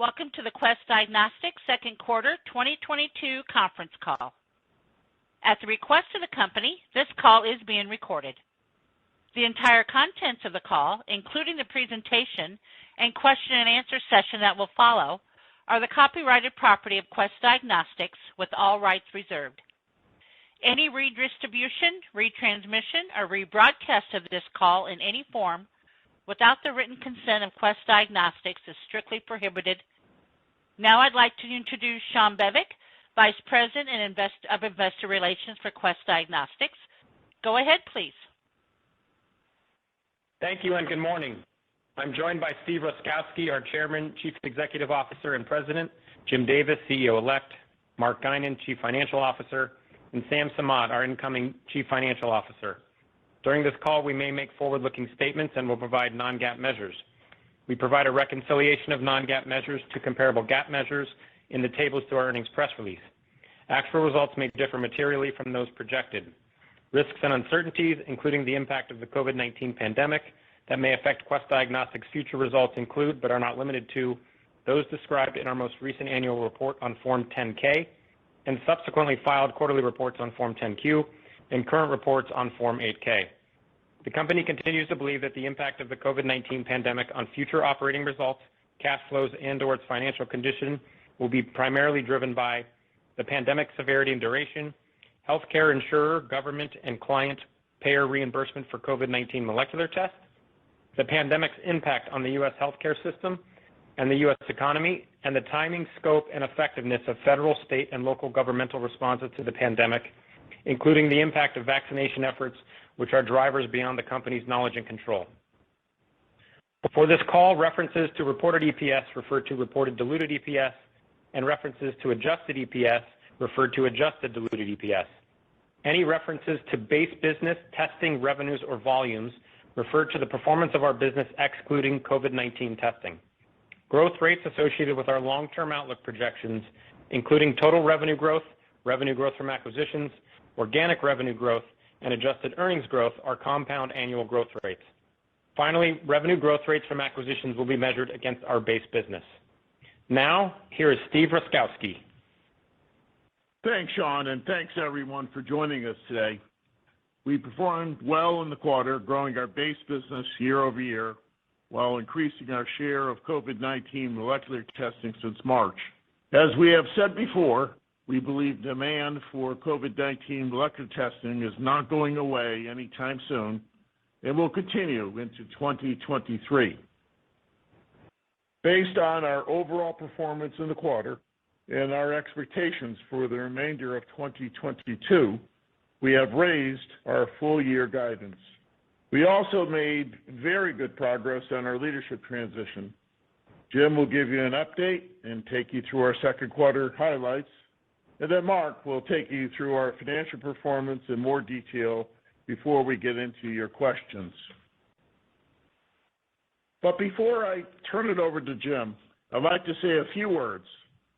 Welcome to the Quest Diagnostics second quarter 2022 conference call. At the request of the company, this call is being recorded. The entire contents of the call, including the presentation and question and answer session that will follow, are the copyrighted property of Quest Diagnostics with all rights reserved. Any redistribution, retransmission, or rebroadcast of this call in any form without the written consent of Quest Diagnostics is strictly prohibited. Now I'd like to introduce Shawn Bevec, Vice President of Investor Relations for Quest Diagnostics. Go ahead, please. Thank you and good morning. I'm joined by Steve Ruskowski, our Chairman, Chief Executive Officer and President, Jim Davis, CEO-elect, Mark Guinan, Chief Financial Officer, and Sam Samad, our incoming Chief Financial Officer. During this call, we may make forward-looking statements and will provide non-GAAP measures. We provide a reconciliation of non-GAAP measures to comparable GAAP measures in the tables to our earnings press release. Actual results may differ materially from those projected. Risks and uncertainties, including the impact of the COVID-19 pandemic that may affect Quest Diagnostics' future results include, but are not limited to, those described in our most recent annual report on Form 10-K and subsequently filed quarterly reports on Form 10-Q and current reports on Form 8-K. The company continues to believe that the impact of the COVID-19 pandemic on future operating results, cash flows, and/or its financial condition will be primarily driven by the pandemic severity and duration, healthcare insurer, government, and client payer reimbursement for COVID-19 molecular tests, the pandemic's impact on the U.S. healthcare system and the U.S. economy, and the timing, scope, and effectiveness of federal, state, and local governmental responses to the pandemic, including the impact of vaccination efforts, which are drivers beyond the company's knowledge and control. For this call, references to reported EPS refer to reported diluted EPS, and references to adjusted EPS refer to adjusted diluted EPS. Any references to base business, testing, revenues, or volumes refer to the performance of our business excluding COVID-19 testing. Growth rates associated with our long-term outlook projections, including total revenue growth from acquisitions, organic revenue growth, and adjusted earnings growth are compound annual growth rates. Finally, revenue growth rates from acquisitions will be measured against our base business. Now, here is Steve Ruskowski. Thanks, Shawn, and thanks everyone for joining us today. We performed well in the quarter, growing our base business year over year while increasing our share of COVID-19 molecular testing since March. As we have said before, we believe demand for COVID-19 molecular testing is not going away anytime soon and will continue into 2023. Based on our overall performance in the quarter and our expectations for the remainder of 2022, we have raised our full-year guidance. We also made very good progress on our leadership transition. Jim will give you an update and take you through our second quarter highlights, and then Mark will take you through our financial performance in more detail before we get into your questions. But before I turn it over to Jim, I'd like to say a few words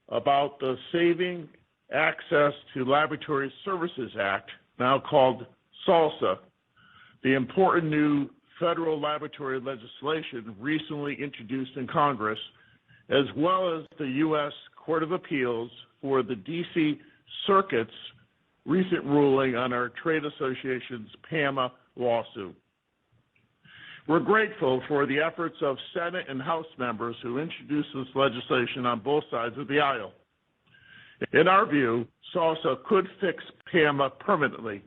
about the Saving Access to Laboratory Services Act, now called SALSA, the important new federal laboratory legislation recently introduced in Congress, as well as the U.S. Court of Appeals for the D.C. Circuit's recent ruling on our trade association's PAMA lawsuit. We're grateful for the efforts of Senate and House members who introduced this legislation on both sides of the aisle. In our view, SALSA could fix PAMA permanently,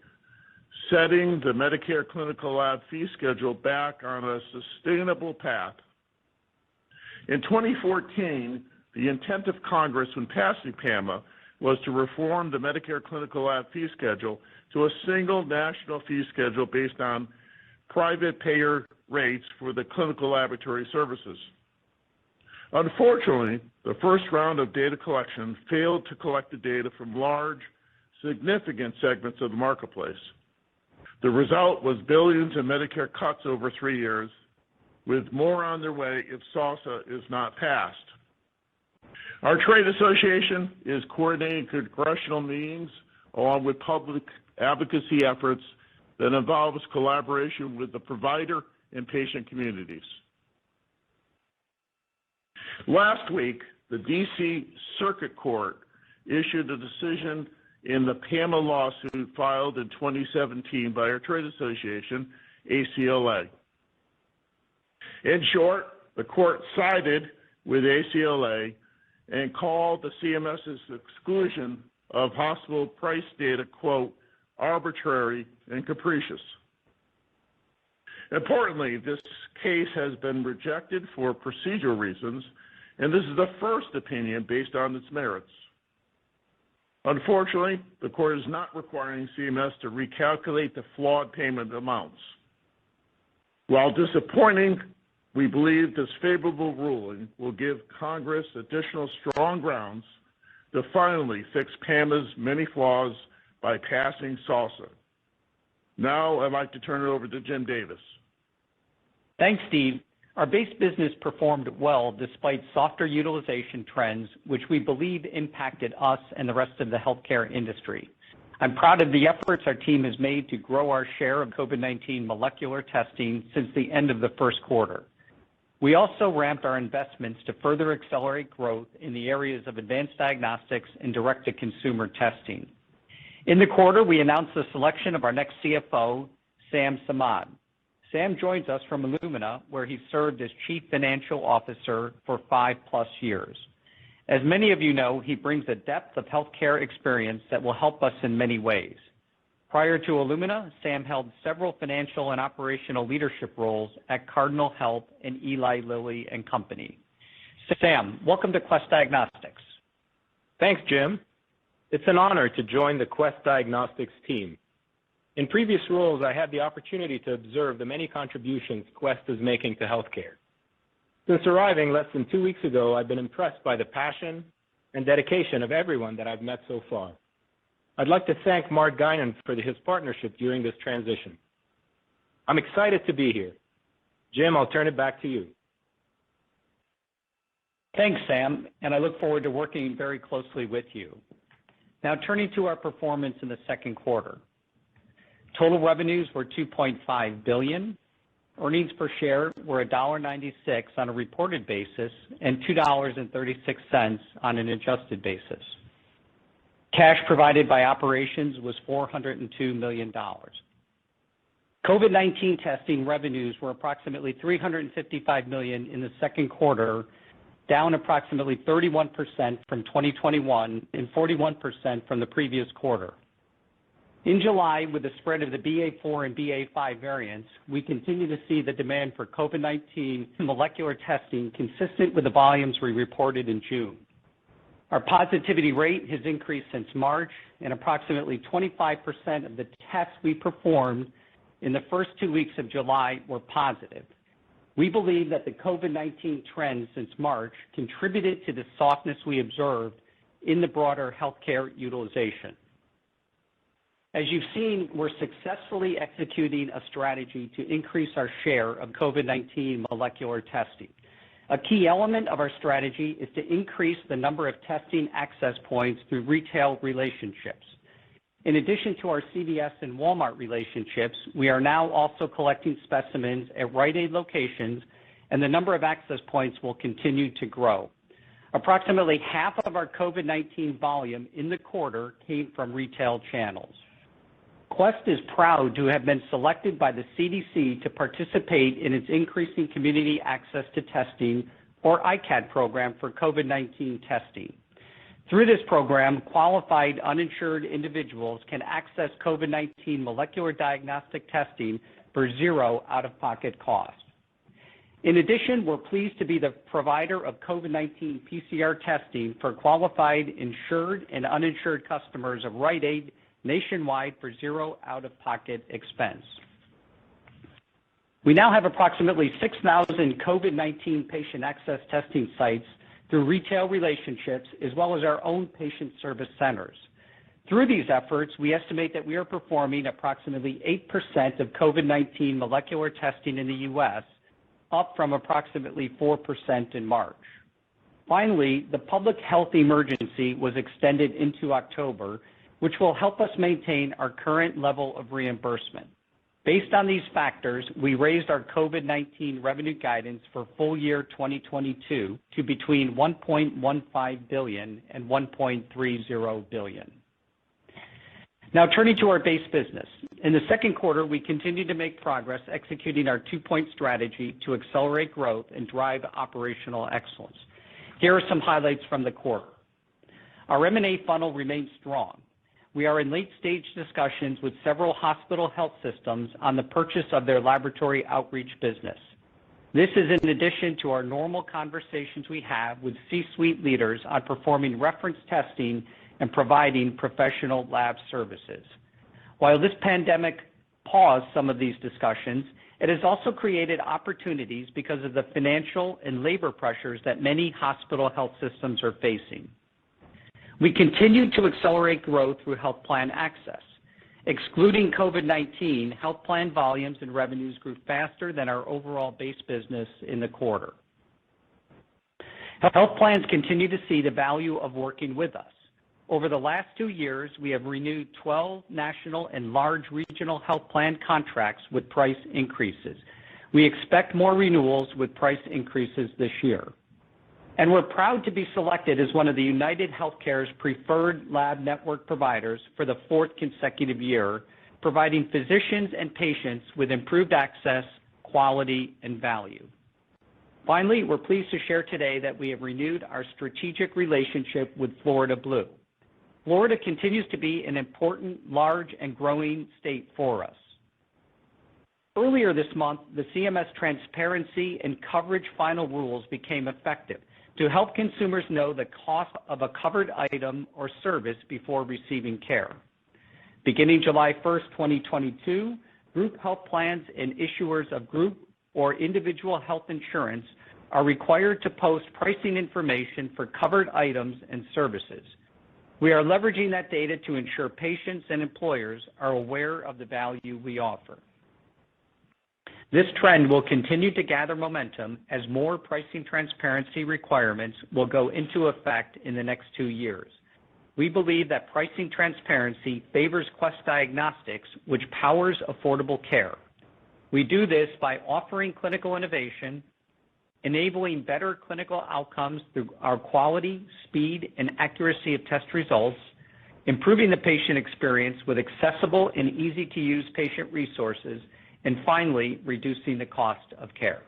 setting the Medicare clinical lab fee schedule back on a sustainable path. In 2014, the intent of Congress when passing PAMA was to reform the Medicare clinical lab fee schedule to a single national fee schedule based on private payer rates for the clinical laboratory services. Unfortunately, the first round of data collection failed to collect the data from large, significant segments of the marketplace. The result was billions in Medicare cuts over 3 years, with more on their way if SALSA is not passed. Our trade association is coordinating congressional meetings along with public advocacy efforts that involves collaboration with the provider and patient communities. Last week, the D.C. Circuit Court issued a decision in the PAMA lawsuit filed in 2017 by our trade association, ACLA. In short, the court sided with ACLA and called the CMS's exclusion of hospital price data, quote, arbitrary and capricious. Importantly, this case has been rejected for procedural reasons, and this is the first opinion based on its merits. Unfortunately, the court is not requiring CMS to recalculate the flawed payment amounts. While disappointing, we believe this favorable ruling will give Congress additional strong grounds to finally fix PAMA's many flaws by passing SALSA. Now I'd like to turn it over to Jim Davis. Thanks, Steve. Our base business performed well despite softer utilization trends, which we believe impacted us and the rest of the healthcare industry. I'm proud of the efforts our team has made to grow our share of COVID-19 molecular testing since the end of the first quarter. We also ramped our investments to further accelerate growth in the areas of advanced diagnostics and direct-to-consumer testing. In the quarter, we announced the selection of our next CFO, Sam Samad. Sam joins us from Illumina, where he served as Chief Financial Officer for 5+ years. As many of you know, he brings a depth of healthcare experience that will help us in many ways. Prior to Illumina, Sam held several financial and operational leadership roles at Cardinal Health and Eli Lilly and Company. Sam, welcome to Quest Diagnostics. Thanks, Jim. It's an honor to join the Quest Diagnostics team. In previous roles, I had the opportunity to observe the many contributions Quest is making to healthcare. Since arriving less than 2 weeks ago, I've been impressed by the passion and dedication of everyone that I've met so far. I'd like to thank Mark Guinan for his partnership during this transition. I'm excited to be here. Jim, I'll turn it back to you. Thanks, Sam, and I look forward to working very closely with you. Now turning to our performance in the second quarter. Total revenues were $2.5 billion. Earnings per share were $1.96 on a reported basis and $2.36 on an adjusted basis. Cash provided by operations was $402 million. COVID-19 testing revenues were approximately $355 million in the second quarter, down approximately 31% from 2021 and 41% from the previous quarter. In July, with the spread of the BA4 and BA5 variants, we continue to see the demand for COVID-19 molecular testing consistent with the volumes we reported in June. Our positivity rate has increased since March, and approximately 25% of the tests we performed in the first 2 weeks of July were positive. We believe that the COVID-19 trends since March contributed to the softness we observed in the broader healthcare utilization. As you've seen, we're successfully executing a strategy to increase our share of COVID-19 molecular testing. A key element of our strategy is to increase the number of testing access points through retail relationships. In addition to our CVS and Walmart relationships, we are now also collecting specimens at Rite Aid locations, and the number of access points will continue to grow. Approximately half of our COVID-19 volume in the quarter came from retail channels. Quest is proud to have been selected by the CDC to participate in its Increasing Community Access to Testing, or ICAT program, for COVID-19 testing. Through this program, qualified uninsured individuals can access COVID-19 molecular diagnostic testing for zero out-of-pocket cost. In addition, we're pleased to be the provider of COVID-19 PCR testing for qualified insured and uninsured customers of Rite Aid nationwide for zero out-of-pocket expense. We now have approximately 6,000 COVID-19 patient access testing sites through retail relationships as well as our own patient service centers. Through these efforts, we estimate that we are performing approximately 8% of COVID-19 molecular testing in the U.S., up from approximately 4% in March. Finally, the public health emergency was extended into October, which will help us maintain our current level of reimbursement. Based on these factors, we raised our COVID-19 revenue guidance for full year 2022 to between $1.15 billion and $1.30 billion. Now turning to our base business. In the second quarter, we continued to make progress executing our two-point strategy to accelerate growth and drive operational excellence. Here are some highlights from the quarter. Our M&A funnel remains strong. We are in late-stage discussions with several hospital health systems on the purchase of their laboratory outreach business. This is in addition to our normal conversations we have with C-suite leaders on performing reference testing and providing professional lab services. While this pandemic paused some of these discussions, it has also created opportunities because of the financial and labor pressures that many hospital health systems are facing. We continue to accelerate growth through health plan access. Excluding COVID-19, health plan volumes and revenues grew faster than our overall base business in the quarter. Health plans continue to see the value of working with us. Over the last 2 years, we have renewed 12 national and large regional health plan contracts with price increases. We expect more renewals with price increases this year. And we're proud to be selected as one of the United Healthcare's preferred lab network providers for the 4th consecutive year, providing physicians and patients with improved access, quality, and value. Finally, we're pleased to share today that we have renewed our strategic relationship with Florida Blue. Florida continues to be an important, large, and growing state for us. Earlier this month, the CMS Transparency and Coverage Final Rules became effective to help consumers know the cost of a covered item or service before receiving care. Beginning July 1st, 2022, group health plans and issuers of group or individual health insurance are required to post pricing information for covered items and services. We are leveraging that data to ensure patients and employers are aware of the value we offer. This trend will continue to gather momentum as more pricing transparency requirements will go into effect in the next 2 years. We believe that pricing transparency favors Quest Diagnostics, which powers affordable care. We do this by offering clinical innovation, enabling better clinical outcomes through our quality, speed, and accuracy of test results, improving the patient experience with accessible and easy-to-use patient resources, and finally, reducing the cost of care.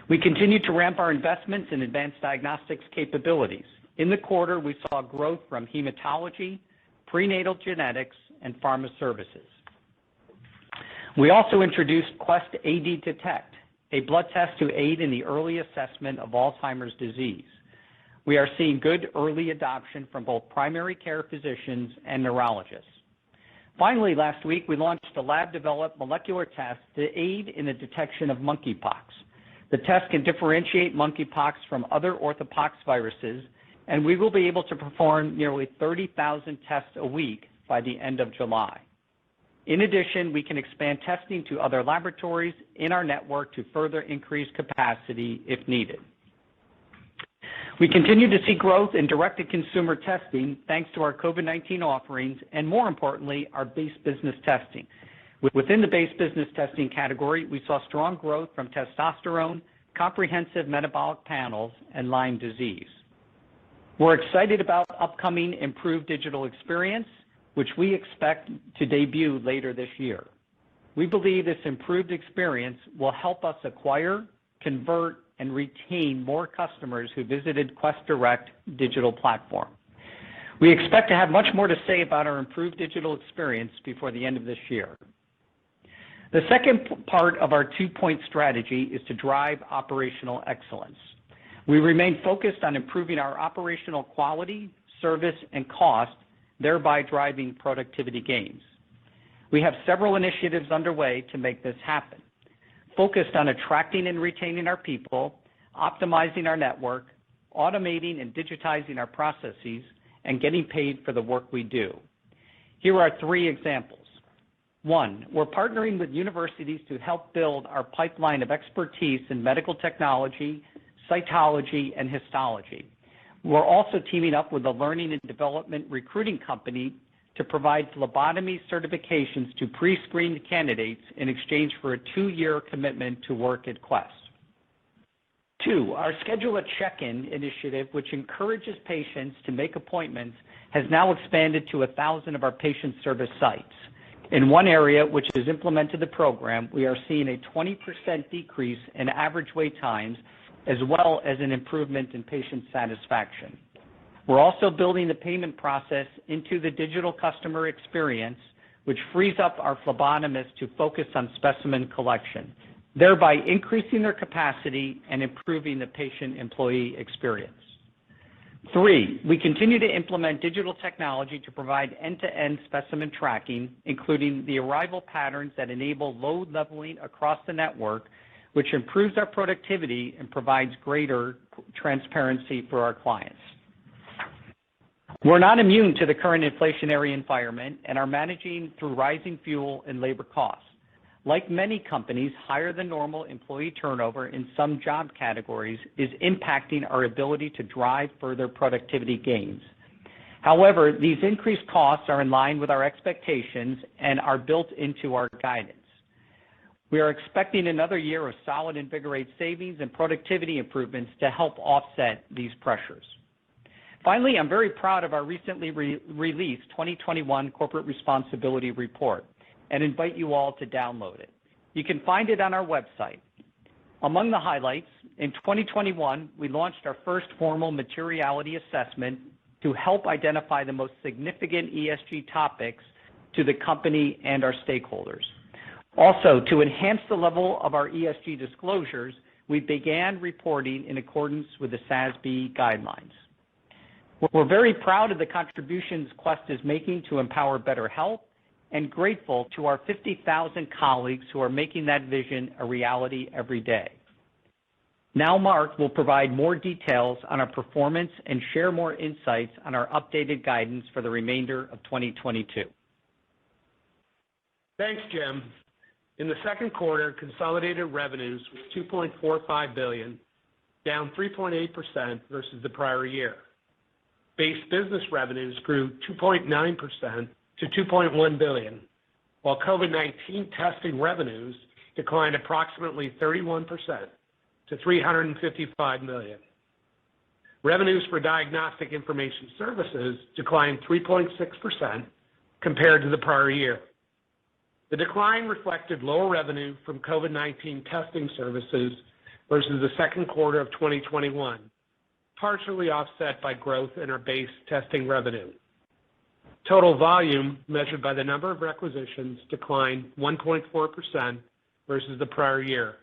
We continue to ramp our investments in advanced diagnostics capabilities. In the quarter, we saw growth from hematology, prenatal genetics, and pharma services. We also introduced Quest AD Detect, a blood test to aid in the early assessment of Alzheimer's disease. We are seeing good early adoption from both primary care physicians and neurologists. Finally, last week, we launched a lab-developed molecular test to aid in the detection of monkeypox. The test can differentiate monkeypox from other orthopoxviruses, and we will be able to perform nearly 30,000 tests a week by the end of July. In addition, we can expand testing to other laboratories in our network to further increase capacity if needed. We continue to see growth in direct-to-consumer testing thanks to our COVID-19 offerings and, more importantly, our base business testing. Within the base business testing category, we saw strong growth from testosterone, comprehensive metabolic panels, and Lyme disease. We're excited about upcoming improved digital experience, which we expect to debut later this year. We believe this improved experience will help us acquire, convert, and retain more customers who visited Quest Direct digital platform. We expect to have much more to say about our improved digital experience before the end of this year. The second part of our two-point strategy is to drive operational excellence. We remain focused on improving our operational quality, service, and cost, thereby driving productivity gains. We have several initiatives underway to make this happen, focused on attracting and retaining our people, optimizing our network, automating and digitizing our processes, and getting paid for the work we do. Here are 3 examples. 1, we're partnering with universities to help build our pipeline of expertise in medical technology, cytology, and histology. We're also teaming up with a learning and development recruiting company to provide phlebotomy certifications to pre-screened candidates in exchange for a 2-year commitment to work at Quest. 2, our Schedule a Check-in initiative, which encourages patients to make appointments, has now expanded to 1,000 of our patient service sites. In one area which has implemented the program, we are seeing a 20% decrease in average wait times as well as an improvement in patient satisfaction. We're also building the payment process into the digital customer experience, which frees up our phlebotomists to focus on specimen collection, thereby increasing their capacity and improving the patient-employee experience. 3, we continue to implement digital technology to provide end-to-end specimen tracking, including the arrival patterns that enable load leveling across the network, which improves our productivity and provides greater transparency for our clients. We're not immune to the current inflationary environment and are managing through rising fuel and labor costs. Like many companies, higher than normal employee turnover in some job categories is impacting our ability to drive further productivity gains. However, these increased costs are in line with our expectations and are built into our guidance. We are expecting another year of solid Invigorate savings and productivity improvements to help offset these pressures. Finally, I'm very proud of our recently released 2021 Corporate Responsibility Report and invite you all to download it. You can find it on our website. Among the highlights, in 2021, we launched our first formal materiality assessment to help identify the most significant ESG topics to the company and our stakeholders. Also, to enhance the level of our ESG disclosures, we began reporting in accordance with the SASB guidelines. We're very proud of the contributions Quest is making to empower better health and grateful to our 50,000 colleagues who are making that vision a reality every day. Now Mark will provide more details on our performance and share more insights on our updated guidance for the remainder of 2022. Thanks, Jim. In the second quarter, consolidated revenues was $2.45 billion, down 3.8% versus the prior year. Base business revenues grew 2.9% to $2.1 billion, while COVID-19 testing revenues declined approximately 31% to $355 million. Revenues for diagnostic information services declined 3.6% compared to the prior year. The decline reflected lower revenue from COVID-19 testing services versus the second quarter of 2021, partially offset by growth in our base testing revenue. Total volume, measured by the number of requisitions, declined 1.4% versus the prior year.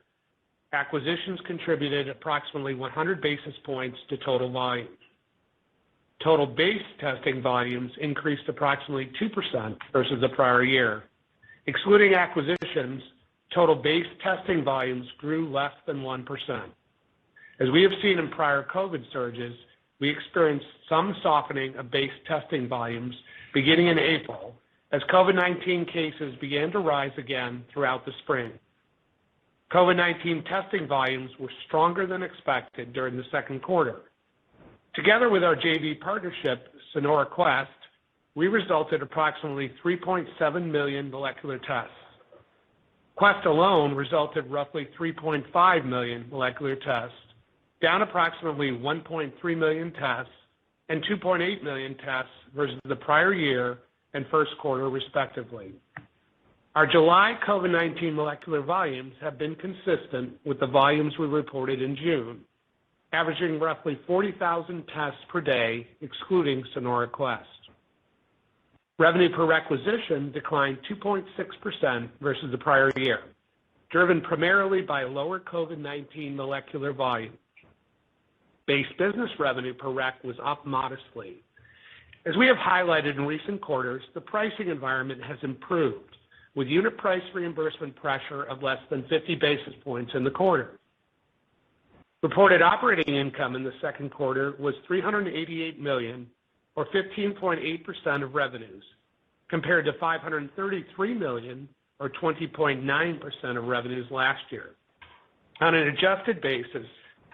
Acquisitions contributed approximately 100 basis points to total volume. Total base testing volumes increased approximately 2% versus the prior year. Excluding acquisitions, total base testing volumes grew less than 1%. As we have seen in prior COVID surges, we experienced some softening of base testing volumes beginning in April as COVID-19 cases began to rise again throughout the spring. COVID-19 testing volumes were stronger than expected during the second quarter. Together with our JV partnership, Sonora Quest, we resulted approximately 3.7 million molecular tests. Quest alone resulted roughly 3.5 million molecular tests, down approximately 1.3 million tests and 2.8 million tests versus the prior year and first quarter respectively. Our July COVID-19 molecular volumes have been consistent with the volumes we reported in June, averaging roughly 40,000 tests per day, excluding Sonora Quest. Revenue per requisition declined 2.6% versus the prior year, driven primarily by lower COVID-19 molecular volume. Base business revenue per rec was up modestly. As we have highlighted in recent quarters, the pricing environment has improved, with unit price reimbursement pressure of less than 50 basis points in the quarter. Reported operating income in the second quarter was $388 million, or 15.8% of revenues, compared to $533 million, or 20.9% of revenues last year. On an adjusted basis,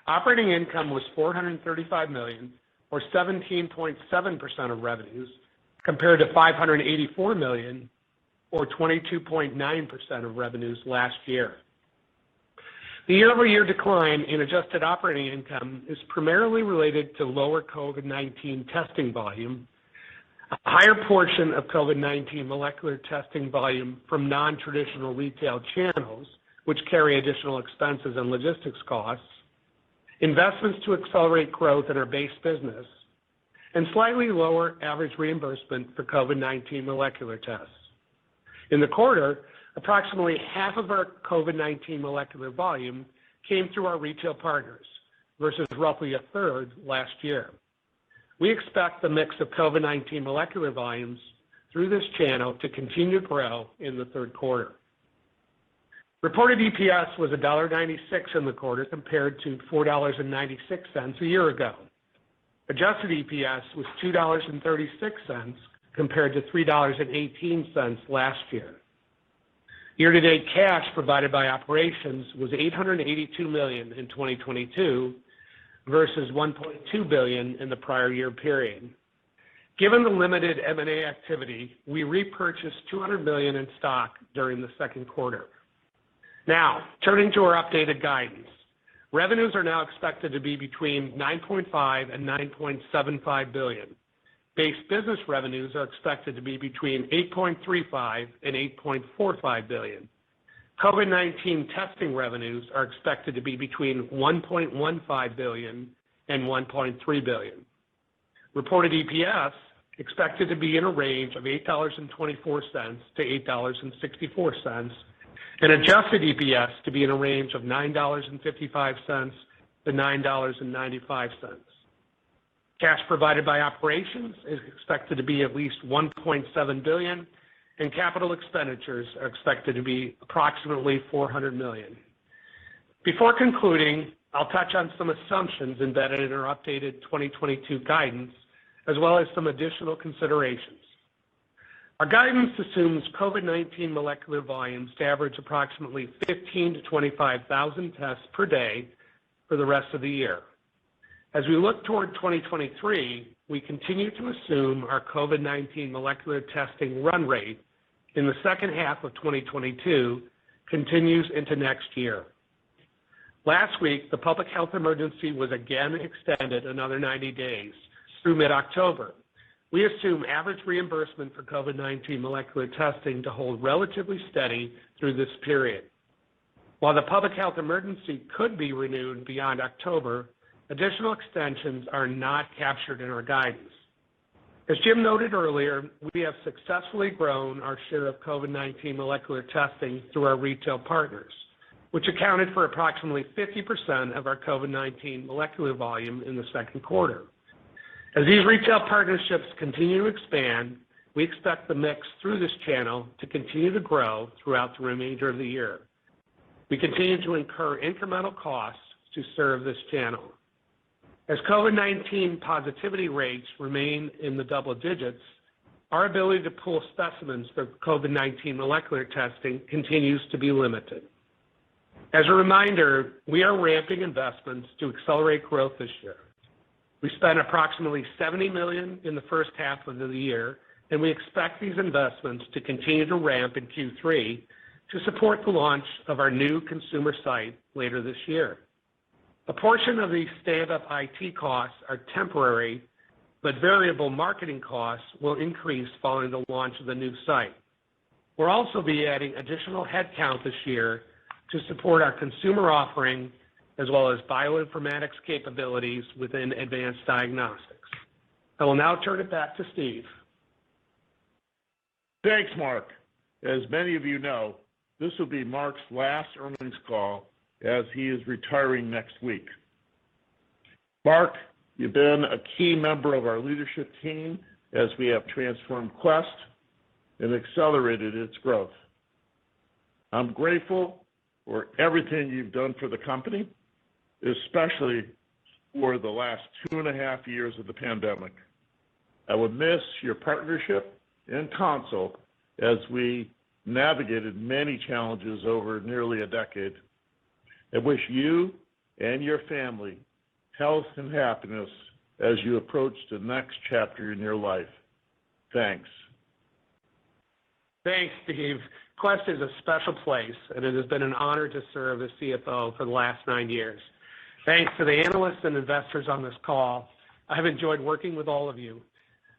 operating income was $435 million, or 17.7% of revenues, compared to $584 million, or 22.9% of revenues last year. The year-over-year decline in adjusted operating income is primarily related to lower COVID-19 testing volume, a higher portion of COVID-19 molecular testing volume from non-traditional retail channels, which carry additional expenses and logistics costs, investments to accelerate growth in our base business, and slightly lower average reimbursement for COVID-19 molecular tests. In the quarter, approximately half of our COVID-19 molecular volume came through our retail partners versus roughly a third last year. We expect the mix of COVID-19 molecular volumes through this channel to continue to grow in the third quarter. Reported EPS was $1.96 in the quarter compared to $4.96 a year ago. Adjusted EPS was $2.36 compared to $3.18 last year. Year-to-date cash provided by operations was $882 million in 2022 versus $1.2 billion in the prior year period. Given the limited M&A activity, we repurchased $200 million in stock during the second quarter. Now, turning to our updated guidance. Revenues are now expected to be between $9.5 and $9.75 billion. Base business revenues are expected to be between $8.35 and $8.45 billion. COVID-19 testing revenues are expected to be between $1.15 billion and $1.3 billion. Reported EPS expected to be in a range of $8.24 to $8.64, and adjusted EPS to be in a range of $9.55 to $9.95. Cash provided by operations is expected to be at least $1.7 billion, and capital expenditures are expected to be approximately $400 million. Before concluding, I'll touch on some assumptions embedded in our updated 2022 guidance, as well as some additional considerations. Our guidance assumes COVID-19 molecular volumes to average approximately 15,000 to 25,000 tests per day for the rest of the year. As we look toward 2023, we continue to assume our COVID-19 molecular testing run rate in the second half of 2022 continues into next year. Last week, the public health emergency was again extended another 90 days through mid-October. We assume average reimbursement for COVID-19 molecular testing to hold relatively steady through this period. While the public health emergency could be renewed beyond October, additional extensions are not captured in our guidance. As Jim noted earlier, we have successfully grown our share of COVID-19 molecular testing through our retail partners, which accounted for approximately 50% of our COVID-19 molecular volume in the second quarter. As these retail partnerships continue to expand, we expect the mix through this channel to continue to grow throughout the remainder of the year. We continue to incur incremental costs to serve this channel. As COVID-19 positivity rates remain in the double digits, our ability to pull specimens for COVID-19 molecular testing continues to be limited. As a reminder, we are ramping investments to accelerate growth this year. We spent approximately $70 million in the first half of the year, and we expect these investments to continue to ramp in Q3 to support the launch of our new consumer site later this year. A portion of these stand-up IT costs are temporary, but variable marketing costs will increase following the launch of the new site. We'll also be adding additional headcount this year to support our consumer offering, as well as bioinformatics capabilities within advanced diagnostics. I will now turn it back to Steve. Thanks, Mark. As many of you know, this will be Mark's last earnings call as he is retiring next week. Mark, you've been a key member of our leadership team as we have transformed Quest and accelerated its growth. I'm grateful for everything you've done for the company, especially for the last 2.5 years of the pandemic. I will miss your partnership and counsel as we navigated many challenges over nearly a decade. I wish you and your family health and happiness as you approach the next chapter in your life. Thanks. Thanks, Steve. Quest is a special place, and it has been an honor to serve as CFO for the last 9 years. Thanks to the analysts and investors on this call. I have enjoyed working with all of you.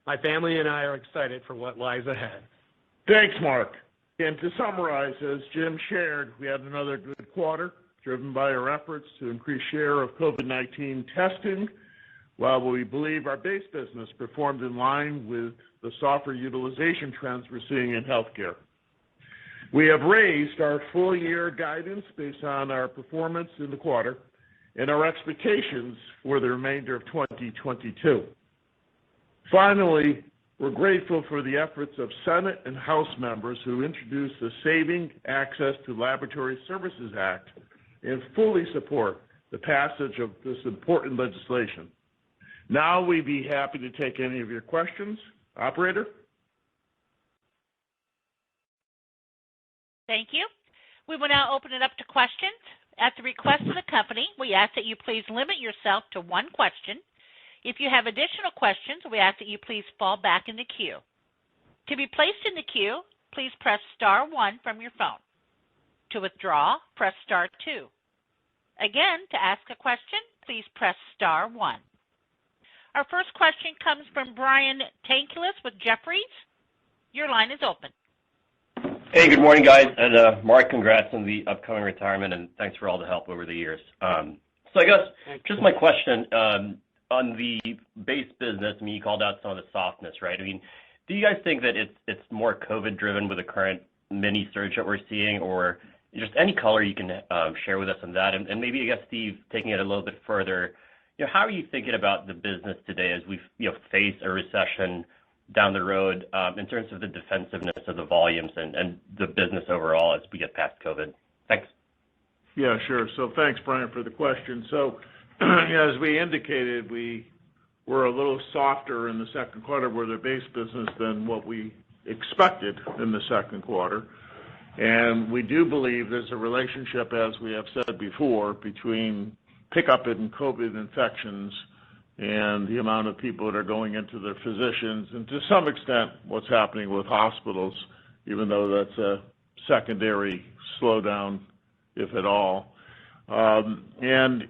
My family and I are excited for what lies ahead. Thanks, Mark. And to summarize, as Jim shared, we had another good quarter driven by our efforts to increase share of COVID-19 testing, while we believe our base business performed in line with the softer utilization trends we're seeing in healthcare. We have raised our full-year guidance based on our performance in the quarter and our expectations for the remainder of 2022. Finally, we're grateful for the efforts of Senate and House members who introduced the Saving Access to Laboratory Services Act and fully support the passage of this important legislation. Now we'd be happy to take any of your questions. Operator? Thank you. We will now open it up to questions. At the request of the company, we ask that you please limit yourself to one question. If you have additional questions, we ask that you please fall back in the queue. To be placed in the queue, please press star 1 from your phone. To withdraw, press star 2. Again, to ask a question, please press star 1. Our first question comes from Brian Tanquilut with Jefferies. Your line is open. Hey, good morning, guys. And Mark, congrats on the upcoming retirement, and thanks for all the help over the years. So I guess just my question on the base business. I mean, you called out some of the softness, right? I mean, do you guys think that it's more COVID-driven with the current mini surge that we're seeing, or just any color you can share with us on that? And maybe, I guess, Steve, taking it a little bit further, how are you thinking about the business today as we face a recession down the road in terms of the defensiveness of the volumes and the business overall as we get past COVID? Thanks. Yeah, sure. So thanks, Brian, for the question. So as we indicated, we were a little softer in the second quarter with the base business than what we expected in the second quarter. And we do believe there's a relationship, as we have said before, between pickup in COVID infections and the amount of people that are going into their physicians, and to some extent what's happening with hospitals, even though that's a secondary slowdown, if at all. And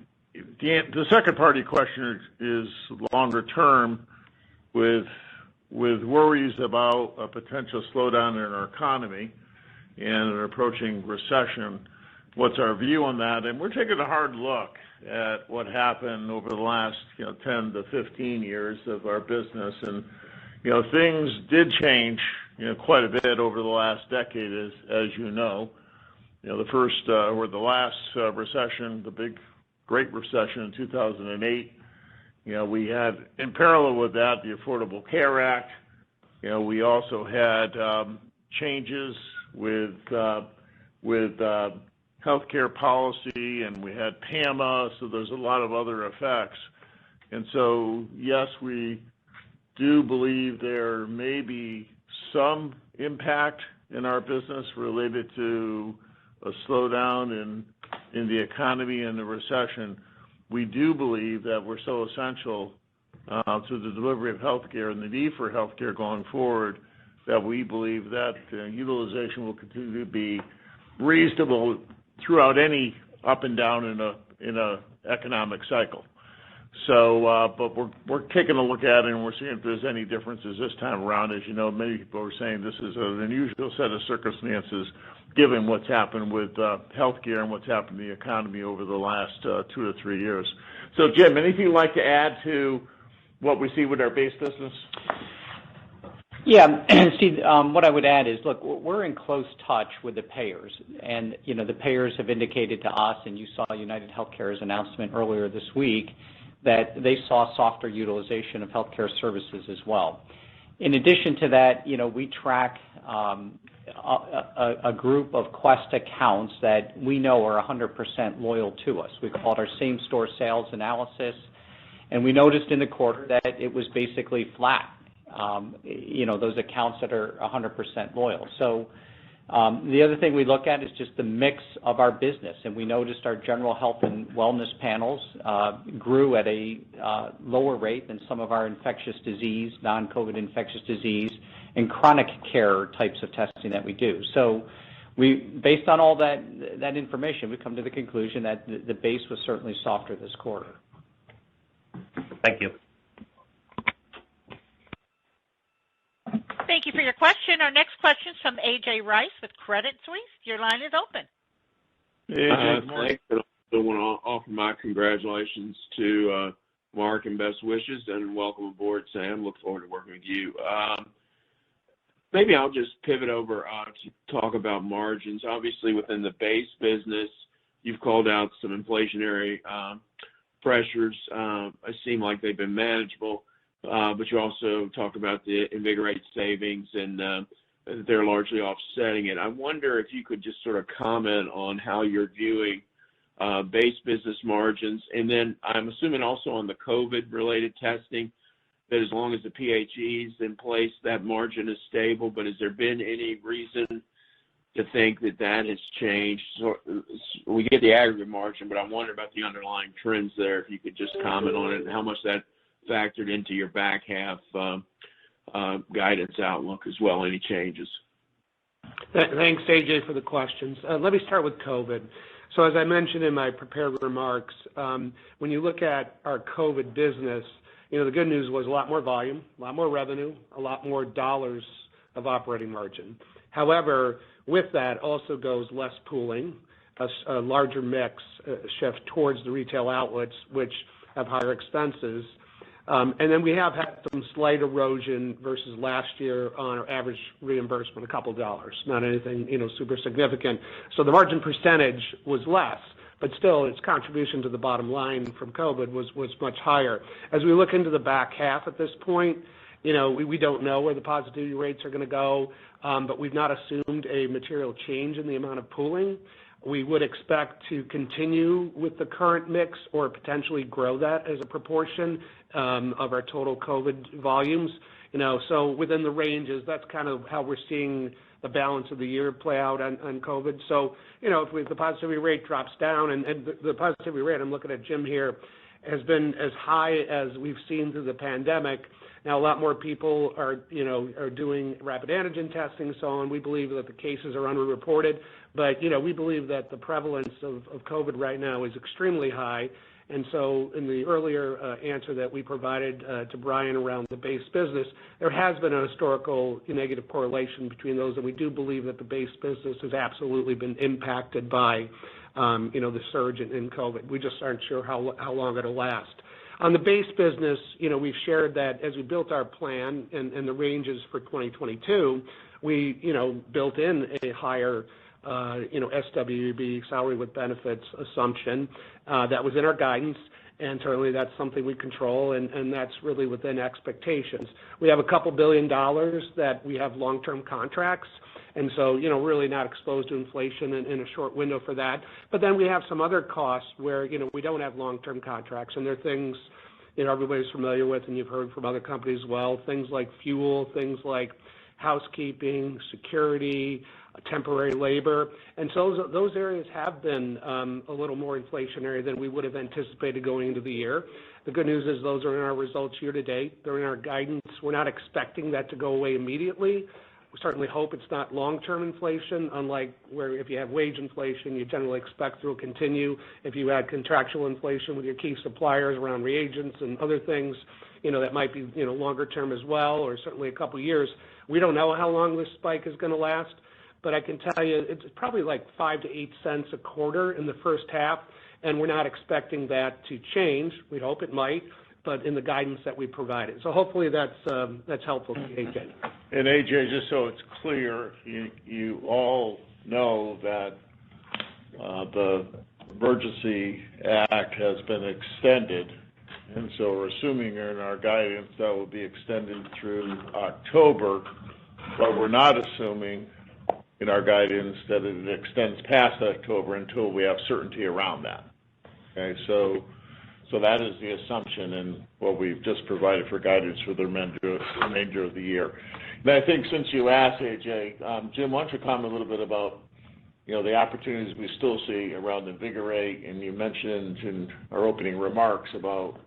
the second part of your question is longer term with worries about a potential slowdown in our economy and an approaching recession. What's our view on that? And we're taking a hard look at what happened over the last 10 to 15 years of our business. And things did change quite a bit over the last decade, as you know. The first or the last recession, the big Great Recession in 2008. We had, in parallel with that, the Affordable Care Act. We also had changes with healthcare policy, and we had PAMA, so there's a lot of other effects. And so, yes, we do believe there may be some impact in our business related to a slowdown in the economy and the recession. We do believe that we're so essential to the delivery of healthcare and the need for healthcare going forward that we believe that utilization will continue to be reasonable throughout any up and down in a economic cycle. So, but we're taking a look at it, and we're seeing if there's any differences this time around. As you know, many people are saying this is an unusual set of circumstances given what's happened with healthcare and what's happened in the economy over the last 2 to 3 years. So, Jim, anything you'd like to add to what we see with our base business? Yeah, Steve, what I would add is, look, we're in close touch with the payers, and the payers have indicated to us, and you saw United Healthcare's announcement earlier this week, that they saw softer utilization of healthcare services as well. In addition to that, we track a group of Quest accounts that we know are 100% loyal to us. We call it our same-store sales analysis, and we noticed in the quarter that it was basically flat. Those accounts that are 100% loyal. So The other thing we look at is just the mix of our business, and we noticed our general health and wellness panels grew at a lower rate than some of our infectious disease, non-COVID infectious disease, and chronic care types of testing that we do. So based on all that information, we come to the conclusion that the base was certainly softer this quarter. Thank you. Thank you for your question. Our next question is from A.J. Rice with Credit Suisse. Your line is open. AJ, Thanks. I want to offer my congratulations to Mark and best wishes, and welcome aboard, Sam. Look forward to working with you. Maybe I'll just pivot over to talk about margins. Obviously, within the base business, you've called out some inflationary pressures. It seem like they've been manageable. But you also talked about the Invigorate savings, and they're largely offsetting it. I wonder if you could just sort of comment on how you're viewing base business margins, and then I'm assuming also on the COVID-related testing, that as long as the PHE is in place, that margin is stable. But has there been any reason to think that has changed? So we get the aggregate margin, but I wonder about the underlying trends there, if you could just comment on it and how much that factored into your back half guidance outlook as well, any changes? Thanks, AJ, for the questions. Let me start with COVID. So as I mentioned in my prepared remarks, when you look at our COVID business, the good news was a lot more volume, a lot more revenue, a lot more dollars of operating margin. However, with that also goes less pooling, a larger mix shift towards the retail outlets, which have higher expenses. And then we have had some slight erosion versus last year on our average reimbursement, a couple dollars, not anything, super significant. So the margin percentage was less, but still its contribution to the bottom line from COVID was much higher. As we look into the back half at this point, we don't know where the positivity rates are going to go, but we've not assumed a material change in the amount of pooling. We would expect to continue with the current mix or potentially grow that as a proportion of our total COVID volumes. So within the ranges, that's kind of how we're seeing the balance of the year play out on COVID. So, if the positivity rate drops down, and the positivity rate, I'm looking at Jim here, has been as high as we've seen through the pandemic. Now, a lot more people are doing rapid antigen testing and so on. We believe that the cases are underreported, but, we believe that the prevalence of COVID right now is extremely high. And so in the earlier answer that we provided to Brian around the base business, there has been a historical negative correlation between those, and we do believe that the base business has absolutely been impacted by, the surge in COVID. We just aren't sure how long it'll last. On the base business, we've shared that as we built our plan and the ranges for 2022, we, built in a higher SWB, salary with benefits assumption, that was in our guidance, and certainly that's something we control, and that's really within expectations. We have a couple $2 billion that we have long-term contracts, and so, really not exposed to inflation in a short window for that. But then we have some other costs where, we don't have long-term contracts, and they're things, everybody's familiar with, and you've heard from other companies as well, things like fuel, things like housekeeping, security, temporary labor. And so those areas have been a little more inflationary than we would have anticipated going into the year. The good news is those are in our results year to date. They're in our guidance. We're not expecting that to go away immediately. We certainly hope it's not long-term inflation, unlike where if you have wage inflation, you generally expect it will continue. If you had contractual inflation with your key suppliers around reagents and other things, that might be, longer term as well, or certainly a couple of years. We don't know how long this spike is going to last, but I can tell you it's probably like 5 to 8 cents a quarter in the first half, and we're not expecting that to change. We hope it might, but in the guidance that we provided. So hopefully that's helpful to you, AJ. And AJ, just so it's clear, you all know that the Emergency Act has been extended, and so we're assuming in our guidance that will be extended through October, but we're not assuming in our guidance that it extends past October until we have certainty around that. Okay, so So that is the assumption in what we've just provided for guidance for the remainder of the year. And I think since you asked, AJ, Jim, why don't you comment a little bit about the opportunities we still see around Invigorate, and you mentioned in our opening remarks about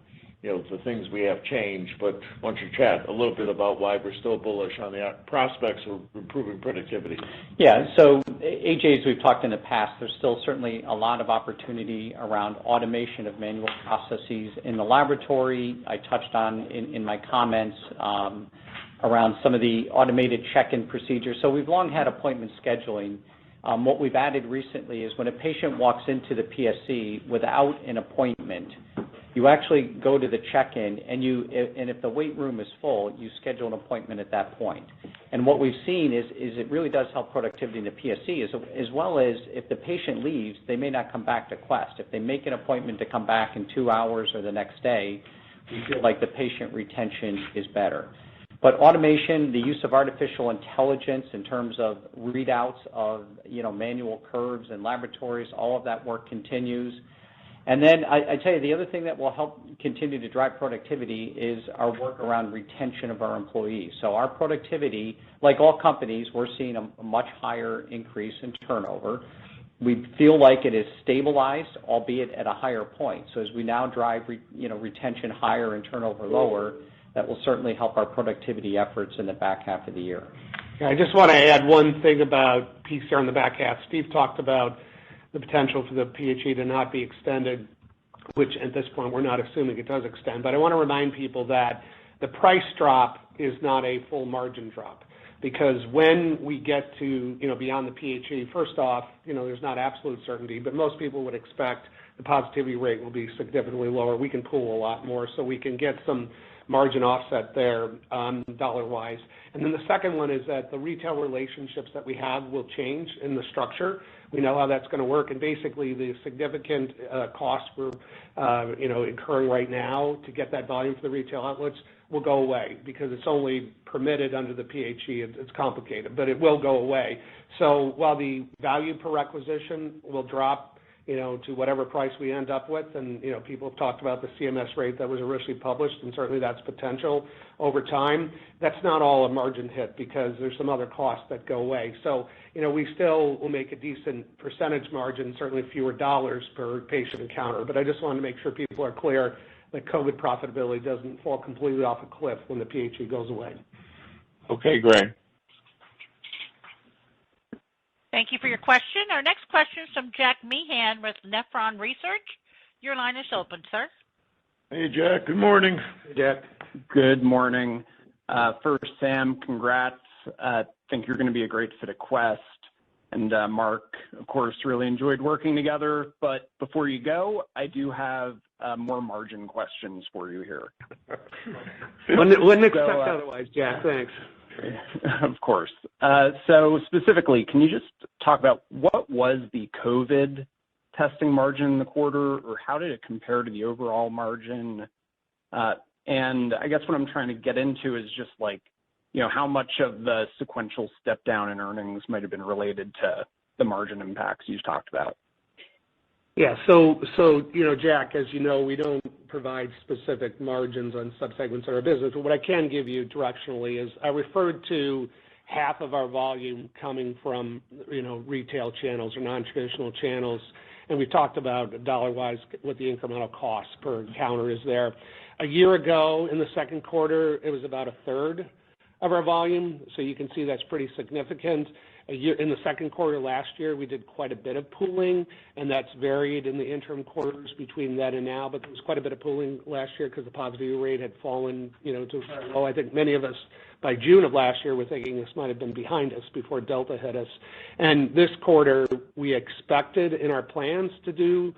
the things we have changed, but why don't you chat a little bit about why we're still bullish on the prospects of improving productivity? Yeah, so AJ, as we've talked in the past, there's still certainly a lot of opportunity around automation of manual processes in the laboratory. I touched on in my comments around some of the automated check-in procedures. So we've long had appointment scheduling. What we've added recently is when a patient walks into the PSC without an appointment, you actually go to the check-in, and if the wait room is full, you schedule an appointment at that point. And what we've seen is it really does help productivity in the PSC, as well as if the patient leaves, they may not come back to Quest. If they make an appointment to come back in 2 hours or the next day, we feel like the patient retention is better. But automation, the use of artificial intelligence in terms of readouts of manual curves and laboratories, all of that work continues. And then I tell you, the other thing that will help continue to drive productivity is our work around retention of our employees. So our productivity, like all companies, we're seeing a much higher increase in turnover. We feel like it is stabilized, albeit at a higher point. So as we now drive retention higher and turnover lower, that will certainly help our productivity efforts in the back half of the year. Yeah, I just want to add one thing about PCR in the back half. Steve talked about the potential for the PHE to not be extended, which at this point we're not assuming it does extend. But I want to remind people that the price drop is not a full margin drop, because when we get to beyond the PHE, first off, there's not absolute certainty, but most people would expect the positivity rate will be significantly lower. We can pool a lot more, so we can get some margin offset there dollar-wise. And then the second one is that the retail relationships that we have will change in the structure. We know how that's going to work, and basically the significant costs we're incurring right now to get that volume for the retail outlets will go away, because it's only permitted under the PHE. It's complicated, but it will go away. So while the value per requisition will drop to whatever price we end up with, and people have talked about the CMS rate that was originally published, and certainly that's potential over time. That's not all a margin hit, because there's some other costs that go away. So we still will make a decent percentage margin, certainly fewer dollars per patient encounter. But I just want to make sure people are clear that COVID profitability doesn't fall completely off a cliff when the PHE goes away. Okay, great. Thank you for your question. Our next question is from Jack Meehan with Nephron Research. Your line is open, sir. Hey, Jack. Good morning. Hey, Jack. Good morning. First, Sam, congrats. I think you're going to be a great fit at Quest. And Mark, of course, really enjoyed working together. But before you go, I do have more margin questions for you here. Wouldn't expect otherwise, Jack. Thanks. Of course. So specifically, can you just talk about what was the COVID testing margin in the quarter, or how did it compare to the overall margin? And I guess what I'm trying to get into is just how much of the sequential step down in earnings might have been related to the margin impacts you talked about. Yeah, so Jack, as you know, we don't provide specific margins on subsegments of our business. But what I can give you directionally is I referred to half of our volume coming from retail channels or non-traditional channels, and we talked about dollar-wise what the incremental cost per encounter is there. A year ago in the second quarter, it was about a third of our volume, so you can see that's pretty significant. In the second quarter last year, we did quite a bit of pooling, and that's varied in the interim quarters between then and now, but there was quite a bit of pooling last year because the positivity rate had fallen to low. I think many of us by June of last year were thinking this might have been behind us before Delta hit us. And this quarter, we expected in our plans to do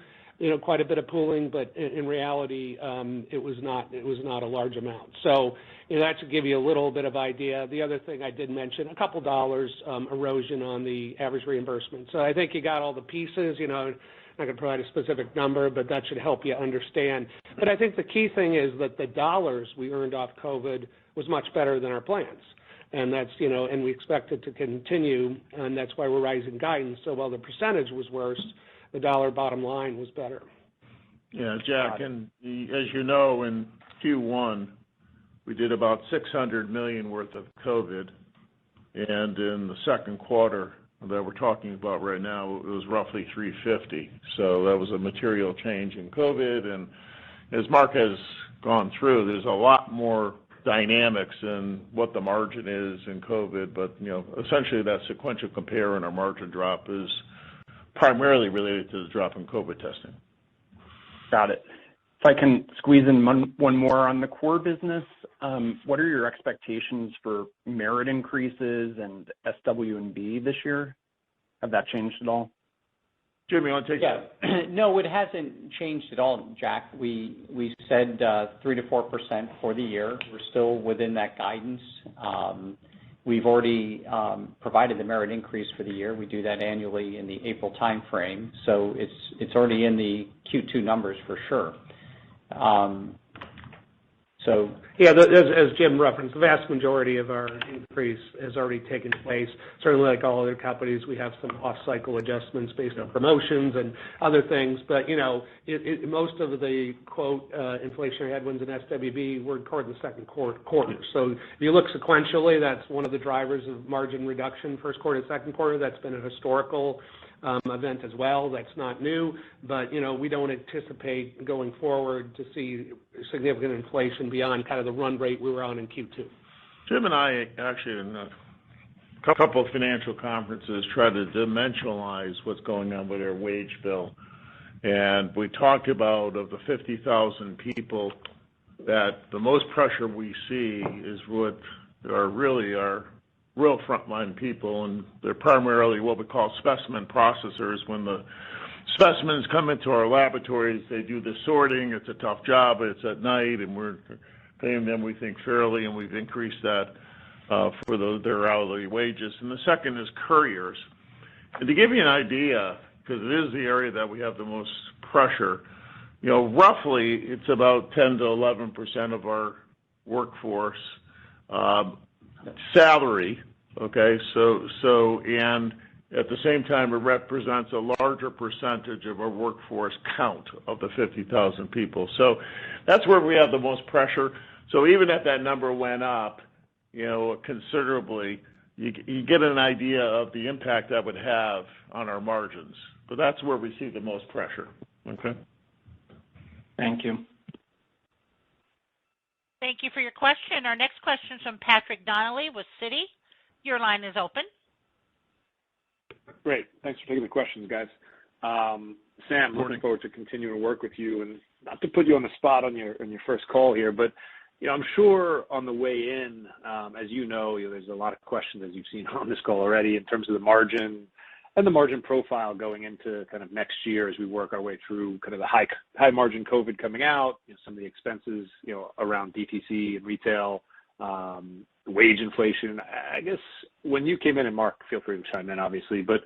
quite a bit of pooling, but in reality, it was not a large amount. So that should give you a little bit of idea. The other thing I did mention, a couple dollars erosion on the average reimbursement. So I think you got all the pieces. I'm not going to provide a specific number, but that should help you understand. But I think the key thing is that the dollars we earned off COVID was much better than our plans. And that's, and we expect it to continue, and that's why we're raising guidance. So while the percentage was worse, the dollar bottom line was better. Yeah, Jack, and as you know, in Q1, we did about $600 million worth of COVID, and in the second quarter that we're talking about right now, it was roughly $350. So that was a material change in COVID, and as Mark has gone through, there's a lot more dynamics in what the margin is in COVID, but essentially that sequential compare in our margin drop is primarily related to the drop in COVID testing. Got it. If I can squeeze in one more on the core business, what are your expectations for merit increases and SW&B this year? Have that changed at all? Jim, you want to take that? Yeah. No, it hasn't changed at all, Jack. We said 3 to 4% for the year. We're still within that guidance. We've already provided the merit increase for the year. We do that annually in the April timeframe, so it's already in the Q2 numbers for sure. As Jim referenced, the vast majority of our increase has already taken place. Certainly, like all other companies, we have some off-cycle adjustments based on promotions and other things. But most of the quote inflationary headwinds in SWB were recorded in the second quarter. So if you look sequentially, that's one of the drivers of margin reduction, first quarter to second quarter. That's been a historical event as well. That's not new, but we don't anticipate going forward to see significant inflation beyond kind of the run rate we were on in Q2. Jim and I actually in a couple of financial conferences tried to dimensionalize what's going on with our wage bill, and we talked about of the 50,000 people that the most pressure we see is what are really our real frontline people, and they're primarily what we call specimen processors. When the specimens come into our laboratories, they do the sorting. It's a tough job. It's at night, and we're paying them, we think, fairly, and we've increased that for their hourly wages. And the second is couriers. And to give you an idea, because it is the area that we have the most pressure, roughly it's about 10 to 11% of our workforce salary, okay? So and at the same time, it represents a larger percentage of our workforce count of the 50,000 people. So that's where we have the most pressure. So even if that number went up, considerably, you get an idea of the impact that would have on our margins. But that's where we see the most pressure, okay? Thank you. Thank you for your question. Our next question is from Patrick Donnelly with Citi. Your line is open. Great. Thanks for taking the questions, guys. Sam, looking forward to continuing to work with you, and not to put you on the spot on your first call here, but I'm sure on the way in, as there's a lot of questions, as you've seen on this call already, in terms of the margin and the margin profile going into kind of next year as we work our way through kind of the high margin COVID coming out, some of the expenses, around DTC and retail, wage inflation. I guess when you came in, and Mark, feel free to chime in, obviously, but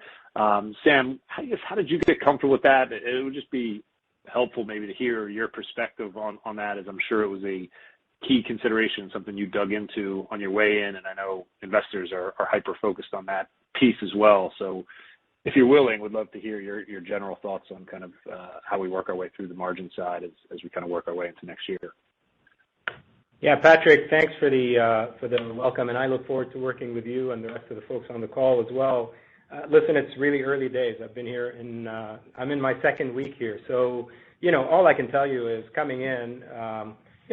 Sam, how did you get comfortable with that? It would just be helpful maybe to hear your perspective on that, as I'm sure it was a key consideration, something you dug into on your way in, and I know investors are hyper-focused on that piece as well. So if you're willing, would love to hear your general thoughts on kind of how we work our way through the margin side as we kind of work our way into next year. Yeah, Patrick, thanks for the welcome, and I look forward to working with you and the rest of the folks on the call as well. Listen, it's really early days. I've been here I'm in my second week here, so all I can tell you is coming in.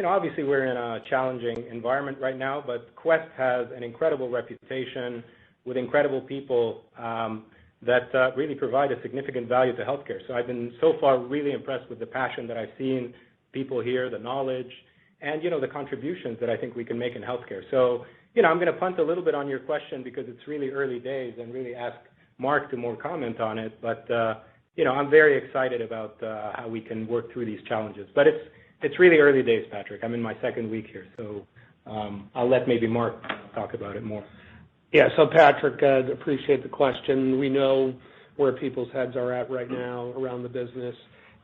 Obviously we're in a challenging environment right now, but Quest has an incredible reputation with incredible people that really provide a significant value to healthcare. So I've been so far really impressed with the passion that I've seen people here, the knowledge, and the contributions that I think we can make in healthcare. So I'm going to punt a little bit on your question because it's really early days and really ask Mark to more comment on it. But I'm very excited about how we can work through these challenges. But it's really early days, Patrick. I'm in my second week here, so I'll let maybe Mark talk about it more. Yeah, so Patrick, appreciate the question. We know where people's heads are at right now around the business,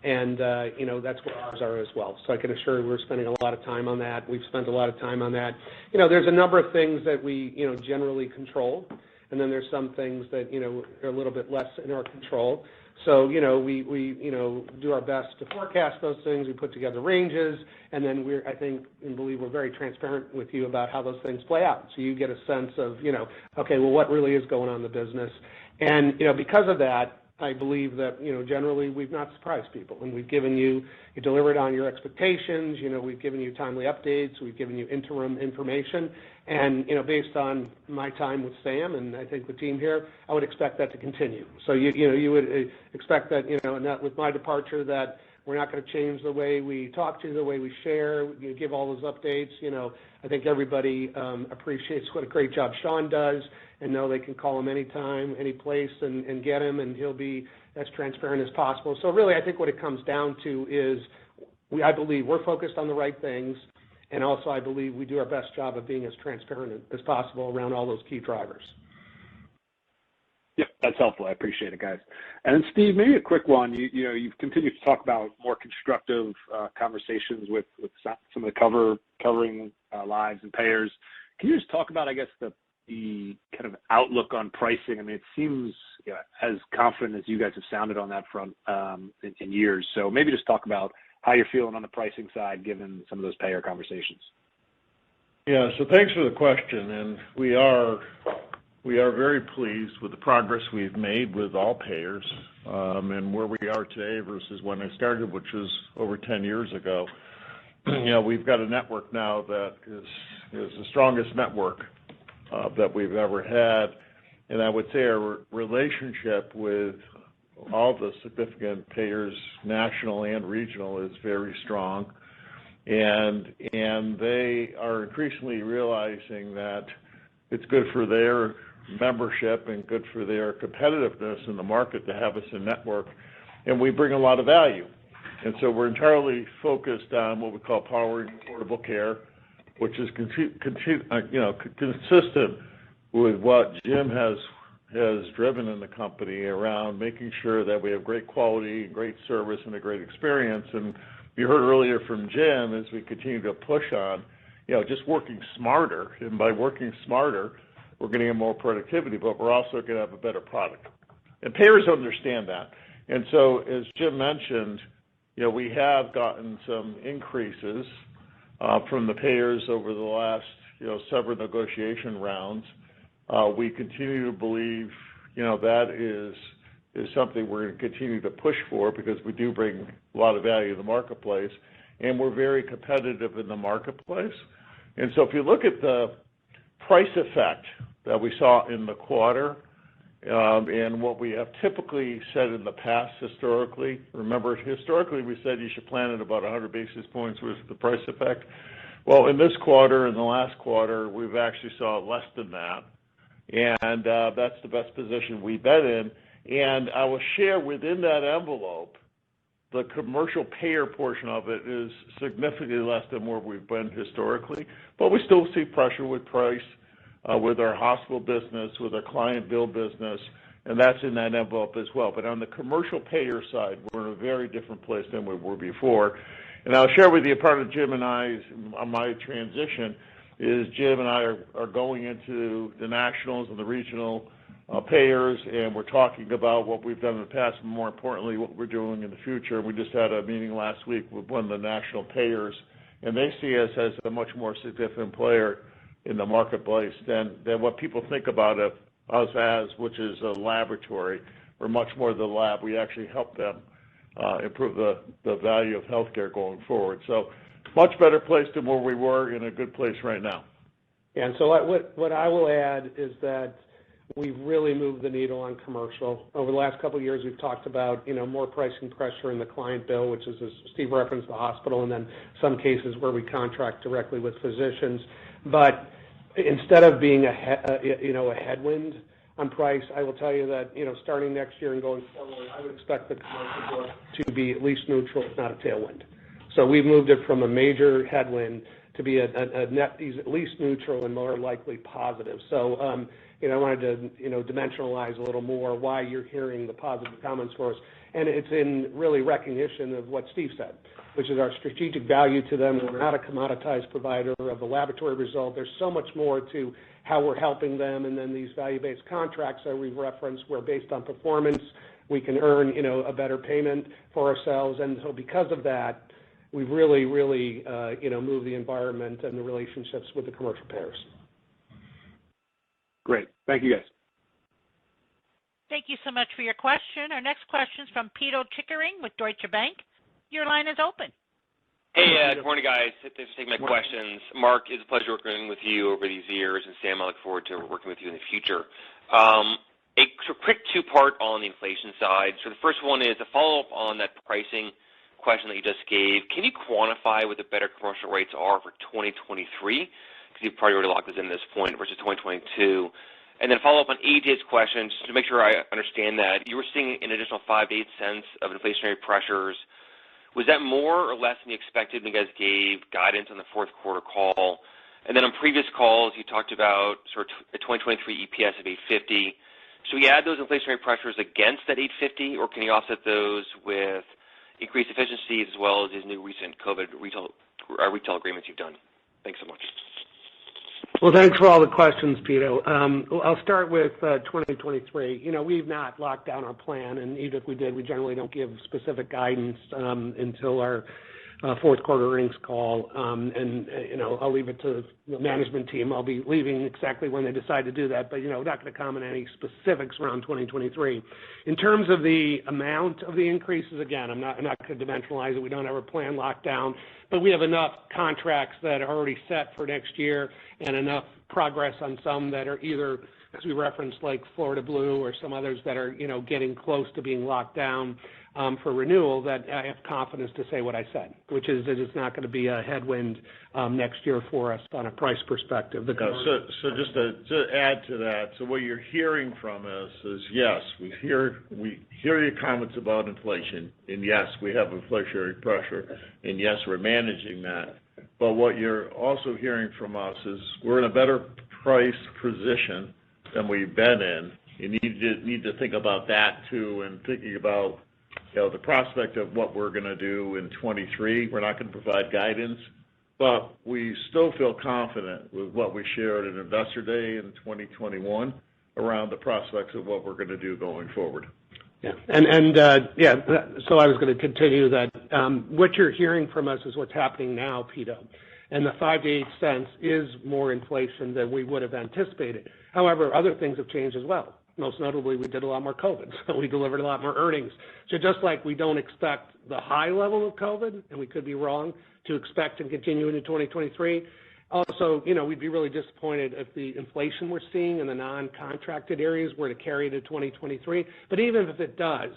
and that's where ours are as well. So I can assure you we're spending a lot of time on that. We've spent a lot of time on that. There's a number of things that we generally control, and then there's some things that are a little bit less in our control. So, we do our best to forecast those things. We put together ranges, and then I think and believe we're very transparent with you about how those things play out. So you get a sense of, okay, well, what really is going on in the business. And, because of that, I believe that, generally we've not surprised people, and we've given you delivered on your expectations. We've given you timely updates. We've given you interim information. And, based on my time with Sam and I think the team here, I would expect that to continue. So, you would expect that, and that with my departure, that we're not going to change the way we talk to you, the way we share, give all those updates. I think everybody appreciates what a great job Sean does, and know they can call him anytime, any place, and get him, and he'll be as transparent as possible. So really, I think what it comes down to is I believe we're focused on the right things, and also I believe we do our best job of being as transparent as possible around all those key drivers. Yep, that's helpful. I appreciate it, guys. And then, Steve, maybe a quick one. You've continued to talk about more constructive conversations with some of the covering lives and payers. Can you just talk about, I guess, the kind of outlook on pricing? I mean, it seems as confident as you guys have sounded on that front in years. So maybe just talk about how you're feeling on the pricing side, given some of those payer conversations. Yeah, so thanks for the question, and we are very pleased with the progress we've made with all payers, and where we are today versus when I started, which was over 10 years ago. We've got a network now that is the strongest network that we've ever had, and I would say our relationship with all the significant payers, national and regional, is very strong, and they are increasingly realizing that it's good for their membership and good for their competitiveness in the market to have us in network, and we bring a lot of value. And so we're entirely focused on what we call powering affordable care, which is consistent with what Jim has driven in the company around making sure that we have great quality, great service, and a great experience. And you heard earlier from Jim, as we continue to push on, just working smarter. And by working smarter, we're going to get more productivity, but we're also going to have a better product. And payers understand that. And so, as Jim mentioned, we have gotten some increases from the payers over the last, several negotiation rounds. We continue to believe, that is something we're going to continue to push for, because we do bring a lot of value to the marketplace, and we're very competitive in the marketplace. And so if you look at the price effect that we saw in the quarter, and what we have typically said in the past historically, remember, historically we said you should plan at about 100 basis points was the price effect. Well, in this quarter, in the last quarter, we've actually saw less than that. And that's the best position we've been in. And I will share within that envelope, the commercial payer portion of it is significantly less than where we've been historically. But we still see pressure with price, with our hospital business, with our client bill business, and that's in that envelope as well. But on the commercial payer side, we're in a very different place than we were before. And I'll share with you, part of Jim and I, on my transition, is Jim and I are going into the nationals and the regional payers, and we're talking about what we've done in the past, and more importantly, what we're doing in the future. We just had a meeting last week with one of the national payers, and they see us as a much more significant player in the marketplace than what people think about us as, which is a laboratory. We're much more the lab. We actually help them improve the value of healthcare going forward. So much better place than where we were, in a good place right now. Yeah, and so what I will add is that we've really moved the needle on commercial. Over the last couple of years, we've talked about, more pricing pressure in the client bill, which is, as Steve referenced, the hospital, and then some cases where we contract directly with physicians. But instead of being a headwind on price, I will tell you that, starting next year and going forward, I would expect the commercial book to be at least neutral, if not a tailwind. So we've moved it from a major headwind to be a net, at least neutral and more likely positive. So, I wanted to, dimensionalize a little more why you're hearing the positive comments for us. And it's in really recognition of what Steve said, which is our strategic value to them. We're not a commoditized provider of the laboratory result. There's so much more to how we're helping them. And then these value-based contracts that we've referenced, where based on performance, we can earn, a better payment for ourselves. And so because of that, we've really, moved the environment and the relationships with the commercial payers. Great. Thank you, guys. Thank you so much for your question. Our next question is from Pito Chickering with Deutsche Bank. Your line is open. Hey, good morning, guys. Thanks for taking my questions. Mark, it's a pleasure working with you over these years, and Sam, I look forward to working with you in the future. A quick two-part on the inflation side. So the first one is a follow-up on that pricing question that you just gave. Can you quantify what the better commercial rates are for 2023? Because you've probably already locked this in at this point versus 2022. And then follow up on AJ's question, just to make sure I understand that. You were seeing an additional 5 to 8 cents of inflationary pressures. Was that more or less than you expected when you guys gave guidance on the fourth quarter call? And then on previous calls, you talked about sort of a 2023 EPS of $8.50. Should we add those inflationary pressures against that $8.50, or can you offset those with increased efficiencies as well as these new recent COVID retail agreements you've done? Thanks so much. Well, thanks for all the questions, Pito. I'll start with 2023. We've not locked down our plan, and even if we did, we generally don't give specific guidance until our fourth quarter earnings call. I'll leave it to the management team. I'll be leaving exactly when they decide to do that, but, not going to comment any specifics around 2023. In terms of the amount of the increases, again, I'm not going to dimensionalize it. We don't have a plan locked down, but we have enough contracts that are already set for next year and enough progress on some that are either, as we referenced, like Florida Blue or some others that are, getting close to being locked down for renewal, that I have confidence to say what I said, which is that it's not going to be a headwind next year for us on a price perspective. So just to add to that, so what you're hearing from us is, yes, we hear your comments about inflation, and yes, we have inflationary pressure, and yes, we're managing that. But what you're also hearing from us is we're in a better price position than we've been in. You need to think about that too, and thinking about the prospect of what we're going to do in 23. We're not going to provide guidance, but we still feel confident with what we shared at Investor Day in 2021 around the prospects of what we're going to do going forward. Yeah, so I was going to continue that. What you're hearing from us is what's happening now, Pito. And the 5 to 8 cents is more inflation than we would have anticipated. However, other things have changed as well. Most notably, we did a lot more COVID, so we delivered a lot more earnings. So just like we don't expect the high level of COVID, and we could be wrong, to expect and continue into 2023, also, we'd be really disappointed if the inflation we're seeing in the non-contracted areas were to carry into 2023. But even if it does,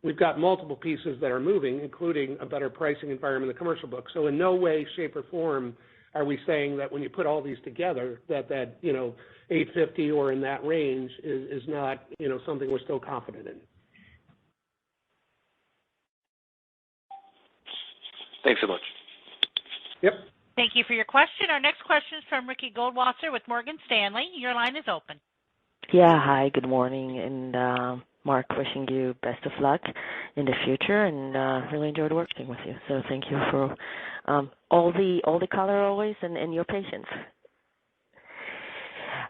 we've got multiple pieces that are moving, including a better pricing environment in the commercial book. So in no way, shape, or form are we saying that when you put all these together, that $8.50 or in that range is not, something we're still confident in. Thanks so much. Yep. Thank you for your question. Our next question is from Ricky Goldwasser with Morgan Stanley. Your line is open. Yeah, hi, good morning. And Mark, wishing you best of luck in the future, and really enjoyed working with you. So thank you for all the color always and your patience.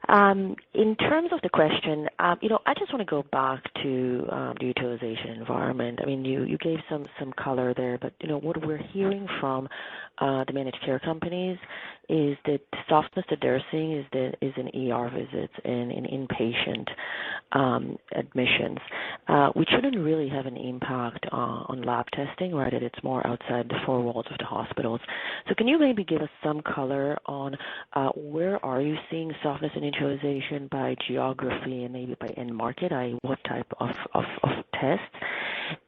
In terms of the question, I just want to go back to the utilization environment. I mean, you gave some color there, but what we're hearing from the managed care companies is that the softness that they're seeing is in ER visits and in inpatient admissions, which shouldn't really have an impact on lab testing, right? That it's more outside the four walls of the hospitals. So can you maybe give us some color on where are you seeing softness in utilization by geography and maybe by end market, i.e. what type of tests?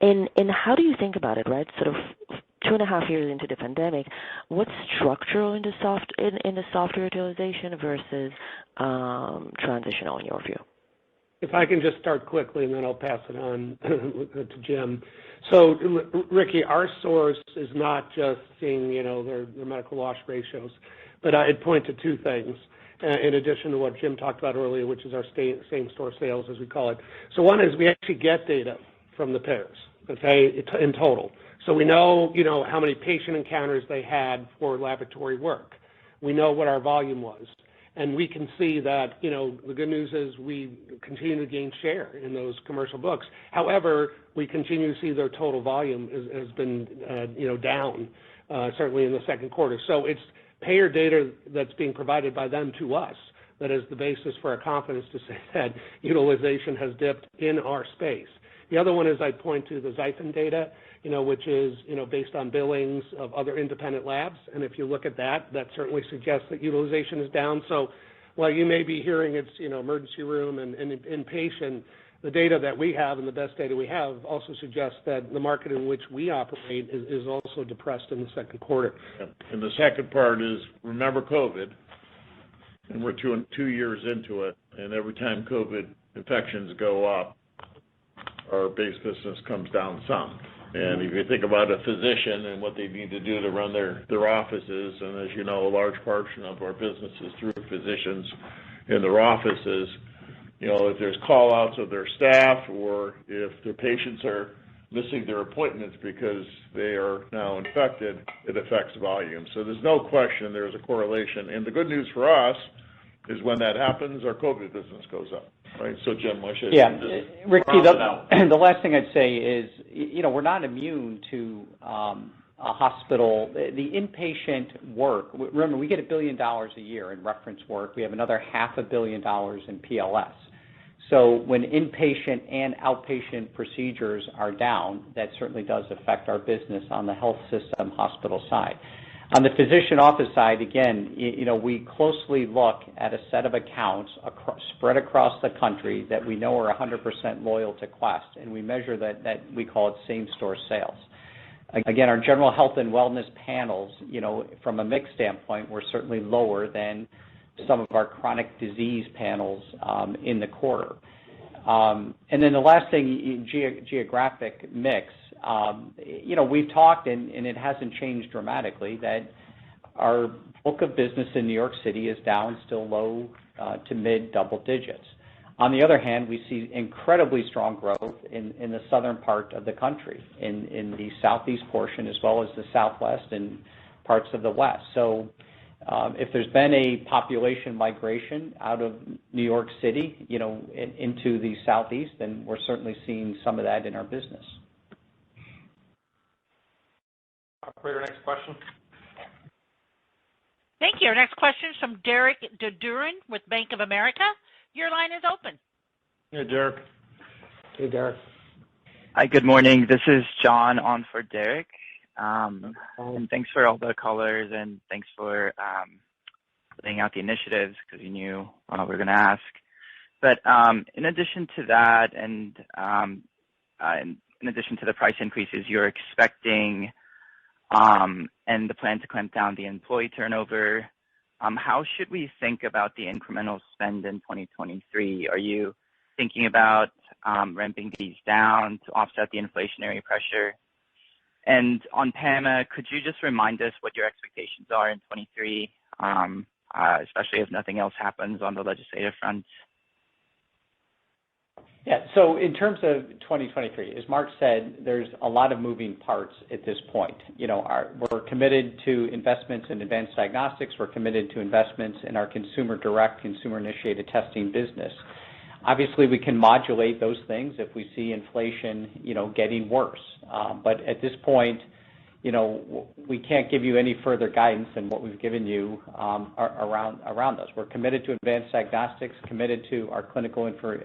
And how do you think about it, right? Sort of 2.5 years into the pandemic, what's structural in the software utilization versus transitional in your view? If I can just start quickly, and then I'll pass it on to Jim. So, Ricky, our source is not just seeing, their medical loss ratios, but I'd point to two things in addition to what Jim talked about earlier, which is our same-store sales, as we call it. So one is we actually get data from the payers, okay, in total. So we know, how many patient encounters they had for laboratory work. We know what our volume was. And we can see that, the good news is we continue to gain share in those commercial books. However, we continue to see their total volume has been, down, certainly in the second quarter. So it's payer data that's being provided by them to us that is the basis for our confidence to say that utilization has dipped in our space. The other one is I'd point to the Xifen data, which is, based on billings of other independent labs. And if you look at that, that certainly suggests that utilization is down. So while you may be hearing it's, emergency room and inpatient, the data that we have and the best data we have also suggests that the market in which we operate is also depressed in the second quarter. And the second part is, remember COVID, and we're 2 years into it, and every time COVID infections go up, our base business comes down some. And if you think about a physician and what they need to do to run their offices, and as you know, a large portion of our business is through physicians in their offices, if there's call-outs of their staff or if their patients are missing their appointments because they are now infected, it affects volume. So there's no question there's a correlation. And the good news for us is when that happens, our COVID business goes up. Right, so Jim, I should Ricky, the last thing I'd say is, we're not immune to a hospital. The inpatient work, remember, we get $1 billion a year in reference work. We have another $500 million in PLS. So when inpatient and outpatient procedures are down, that certainly does affect our business on the health system hospital side. On the physician office side, again, we closely look at a set of accounts spread across the country that we know are 100% loyal to Quest, and we measure that we call it same-store sales. Again, our general health and wellness panels, from a mix standpoint, were certainly lower than some of our chronic disease panels in the quarter. And then the last thing, geographic mix. We've talked, and it hasn't changed dramatically, that our book of business in New York City is down still low to mid double digits. On the other hand, we see incredibly strong growth in the southern part of the country, in the southeast portion as well as the southwest and parts of the west. So if there's been a population migration out of New York City, into the southeast, then we're certainly seeing some of that in our business. Operator, next question. Thank you. Our next question is from Derek DeDuran with Bank of America. Your line is open. Hey, Derek. Hey, Derek. Hi, good morning. This is John on for Derek. And thanks for all the colors, and thanks for laying out the initiatives, because you knew we were going to ask. But in addition to that, and in addition to the price increases you're expecting, and the plan to clamp down the employee turnover, how should we think about the incremental spend in 2023? Are you thinking about ramping these down to offset the inflationary pressure? And on PAMA, could you just remind us what your expectations are in 23, especially if nothing else happens on the legislative front? Yeah, so in terms of 2023, as Mark said, there's a lot of moving parts at this point. We're committed to investments in advanced diagnostics. We're committed to investments in our consumer direct, consumer-initiated testing business. Obviously, we can modulate those things if we see inflation, getting worse. But at this point, we can't give you any further guidance than what we've given you around those. We're committed to advanced diagnostics, committed to our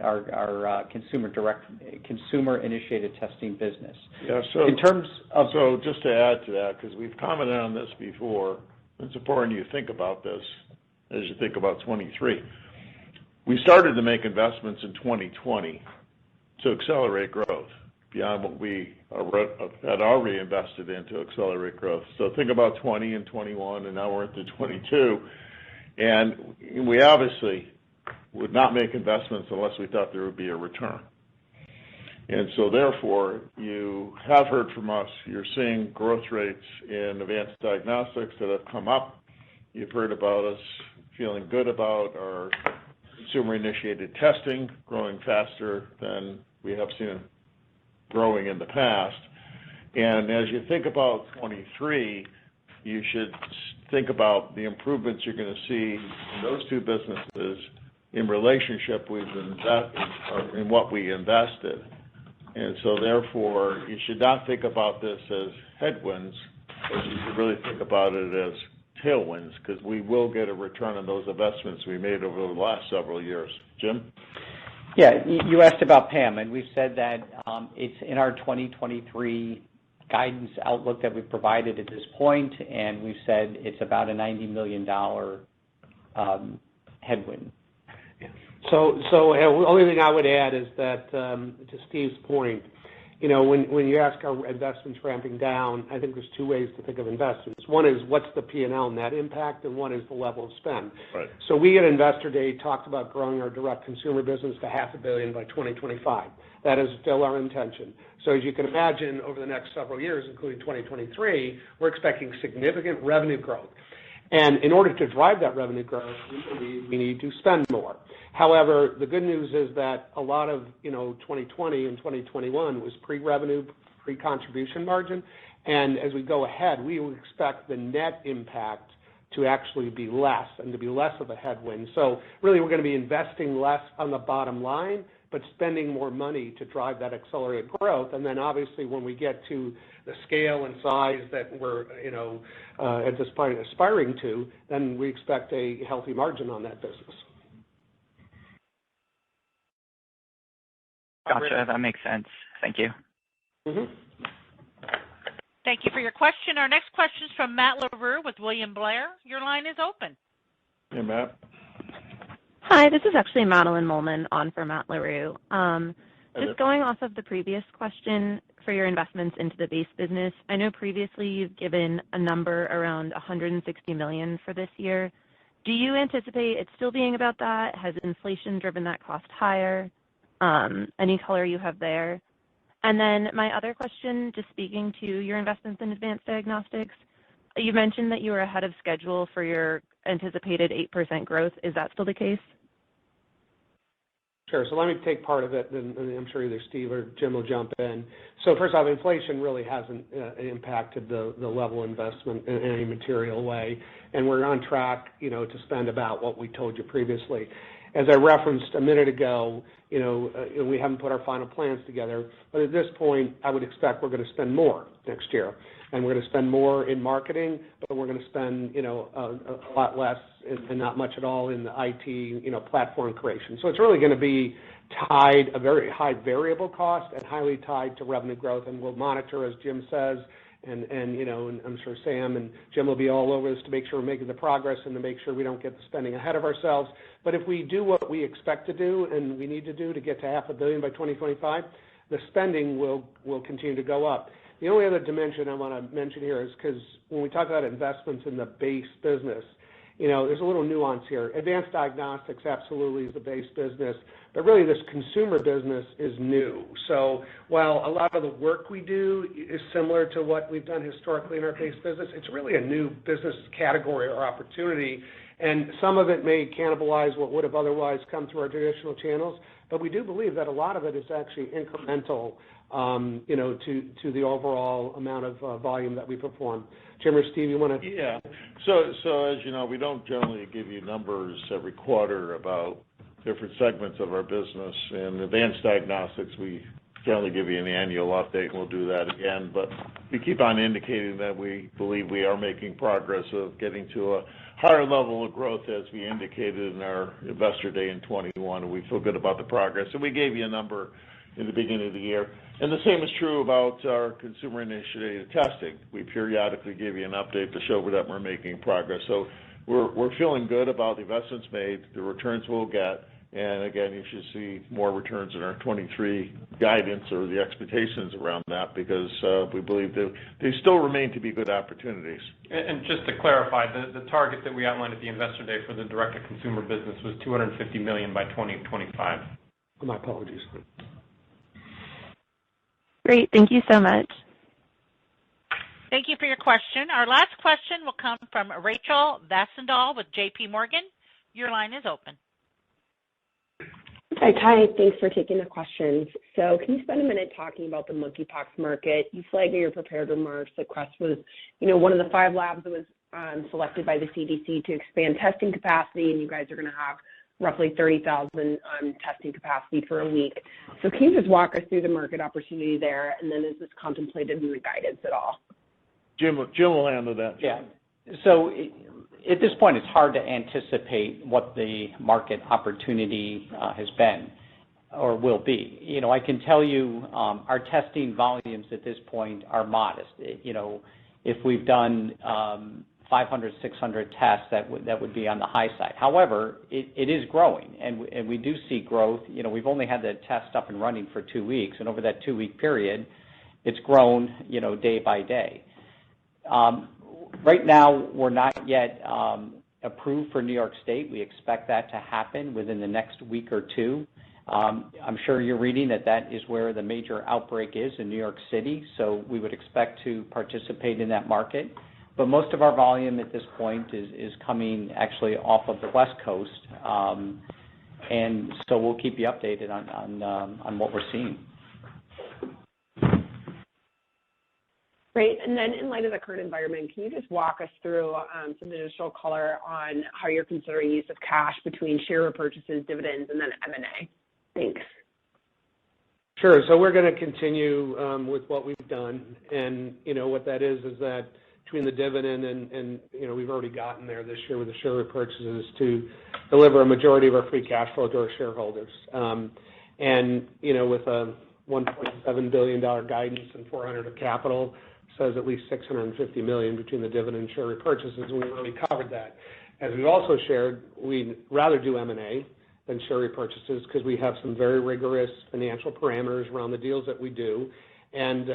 our consumer direct, consumer-initiated testing business. Yeah. So in terms of, so just to add to that, because we've commented on this before, it's important you think about this as you think about 23. We started to make investments in 2020 to accelerate growth beyond what we had already invested in to accelerate growth. So think about 20 and 21, and now we're into 22. And we obviously would not make investments unless we thought there would be a return. And so therefore, you have heard from us, you're seeing growth rates in advanced diagnostics that have come up. You've heard about us feeling good about our consumer-initiated testing growing faster than we have seen growing in the past. And as you think about 23, you should think about the improvements you're going to see in those two businesses in relationship with in what we invested. And so therefore, you should not think about this as headwinds, but you should really think about it as tailwinds, because we will get a return on those investments we made over the last several years. Jim? Yeah, you asked about PAM, and we've said that it's in our 2023 guidance outlook that we've provided at this point, and we've said it's about a $90 million headwind. So the only thing I would add is that, to Steve's point, you know, when you ask are investments ramping down, I think there's two ways to think of investments. One is what's the P&L net impact, and one is the level of spend. Right. So we at Investor Day talked about growing our direct consumer business to $500 million by 2025. That is still our intention. So as you can imagine, over the next several years, including 2023, we're expecting significant revenue growth. And in order to drive that revenue growth, we need to spend more. However, the good news is that a lot of 2020 and 2021 was pre-revenue, pre-contribution margin, and as we go ahead, we will expect the net impact to actually be less and to be less of a headwind. So really, we're going to be investing less on the bottom line, but spending more money to drive that accelerated growth. And then obviously, when we get to the scale and size that we're at this point aspiring to, then we expect a healthy margin on that business. Gotcha. That makes sense. Thank you. Mm-hmm. Thank you for your question. Our next question is from Matt Larew with William Blair. Your line is open. Hey, Matt. Hi, this is actually Madeline Molman on for Matt Larew. Just going off of the previous question for your investments into the base business, I know previously you've given a number around $160 million for this year. Do you anticipate it still being about that? Has inflation driven that cost higher? Any color you have there? And then my other question, just speaking to your investments in advanced diagnostics, you mentioned that you were ahead of schedule for your anticipated 8% growth. Is that still the case? Sure. So let me take part of it, and I'm sure either Steve or Jim will jump in. So first off, inflation really hasn't impacted the level of investment in any material way, and we're on track, to spend about what we told you previously. As I referenced a minute ago, we haven't put our final plans together, but at this point, I would expect we're going to spend more next year. And we're going to spend more in marketing, but we're going to spend, a lot less and not much at all in the IT, platform creation. So it's really going to be tied, a very high variable cost and highly tied to revenue growth. And we'll monitor, as Jim says, and I'm sure Sam and Jim will be all over this to make sure we're making the progress and to make sure we don't get the spending ahead of ourselves. But if we do what we expect to do and we need to do to get to $500 million by 2025, the spending will continue to go up. The only other dimension I want to mention here is because when we talk about investments in the base business, there's a little nuance here. Advanced Diagnostics absolutely is the base business, but really this consumer business is new. So while a lot of the work we do is similar to what we've done historically in our base business, it's really a new business category or opportunity, and some of it may cannibalize what would have otherwise come through our traditional channels, but we do believe that a lot of it is actually incremental, to the overall amount of volume that we perform. Jim or Steve, you want to? Yeah. So as you know, we don't generally give you numbers every quarter about different segments of our business. In Advanced Diagnostics, we generally give you an annual update, and we'll do that again. But we keep on indicating that we believe we are making progress of getting to a higher level of growth as we indicated in our Investor Day in 21, and we feel good about the progress. And we gave you a number in the beginning of the year. And the same is true about our consumer initiated testing. We periodically give you an update to show that we're making progress. So we're feeling good about the investments made, the returns we'll get, and again, you should see more returns in our 23 guidance or the expectations around that because we believe that they still remain to be good opportunities. And just to clarify, the target that we outlined at the Investor Day for the direct-to-consumer business was $250 million by 2025. My apologies. Great. Thank you so much. Thank you for your question. Our last question will come from Rachel Vatnsdal with J.P. Morgan. Your line is open. Hi, thanks for taking the questions. So can you spend a minute talking about the monkeypox market? You flagged in your prepared remarks that Quest was, one of the 5 labs that was selected by the CDC to expand testing capacity, and you guys are going to have roughly 30,000 testing capacity for a week. So can you just walk us through the market opportunity there, and then is this contemplated in the guidance at all? Jim will handle that. Yeah. So at this point, it's hard to anticipate what the market opportunity has been or will be. You know, I can tell you our testing volumes at this point are modest. You know, if we've done 500, 600 tests, that would be on the high side. However, it is growing, and we do see growth. You know, we've only had the test up and running for 2 weeks, and over that 2-week period, it's grown, you know, day by day. Right now, we're not yet approved for New York State. We expect that to happen within the next week or two. I'm sure you're reading that is where the major outbreak is in New York City, so we would expect to participate in that market. But most of our volume at this point is coming actually off of the West Coast, and so we'll keep you updated on what we're seeing. Great. And then in light of the current environment, can you just walk us through some additional color on how you're considering use of cash between share repurchases, dividends, and then M&A? Thanks. Sure. So we're going to continue with what we've done. And, you know, what that is that between the dividend and you know, we've already gotten there this year with the share repurchases to deliver a majority of our free cash flow to our shareholders. And, you know, with a $1.7 billion guidance and $400 of capital, says at least $650 million between the dividend and share repurchases, and we've already covered that. As we've also shared, we'd rather do M&A than share repurchases because we have some very rigorous financial parameters around the deals that we do. And,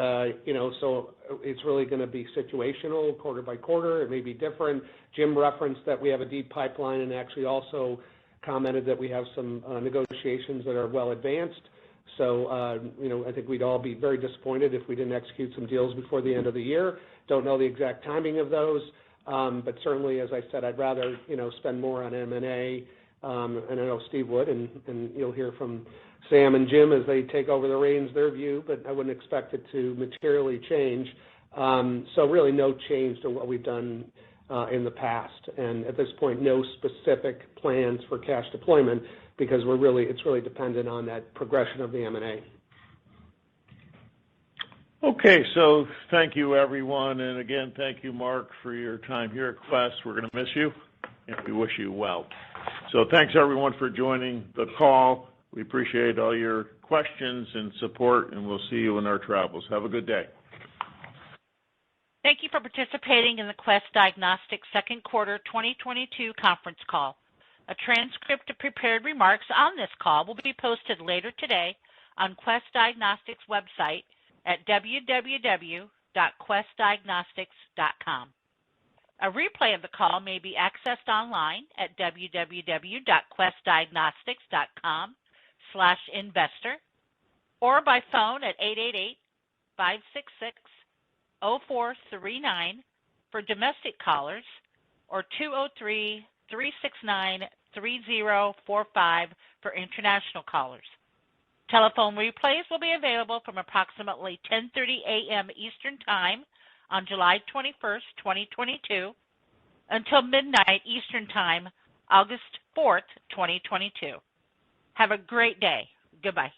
you know, so it's really going to be situational, quarter by quarter. It may be different. Jim referenced that we have a deep pipeline and actually also commented that we have some negotiations that are well advanced. So, you know, I think we'd all be very disappointed if we didn't execute some deals before the end of the year. Don't know the exact timing of those, but certainly, as I said, I'd rather, you know, spend more on M&A, and I know Steve would, and you'll hear from Sam and Jim as they take over the reins, their view, but I wouldn't expect it to materially change. So really no change to what we've done in the past, and at this point, no specific plans for cash deployment, because it's really dependent on that progression of the M&A. Okay, so thank you, everyone. And again, thank you, Mark, for your time here at Quest. We're going to miss you, and we wish you well. So thanks, everyone, for joining the call. We appreciate all your questions and support, and we'll see you in our travels. Have a good day. Thank you for participating in the Quest Diagnostics second quarter 2022 conference call. A transcript of prepared remarks on this call will be posted later today on Quest Diagnostics website at www.questdiagnostics.com. A replay of the call may be accessed online at www.questdiagnostics.com/investor or by phone at 888-566-0439 for domestic callers or 203-369-3045 for international callers. Telephone replays will be available from approximately 10:30 a.m. Eastern Time on July 21st, 2022 until midnight Eastern Time, August 4th, 2022. Have a great day. Goodbye.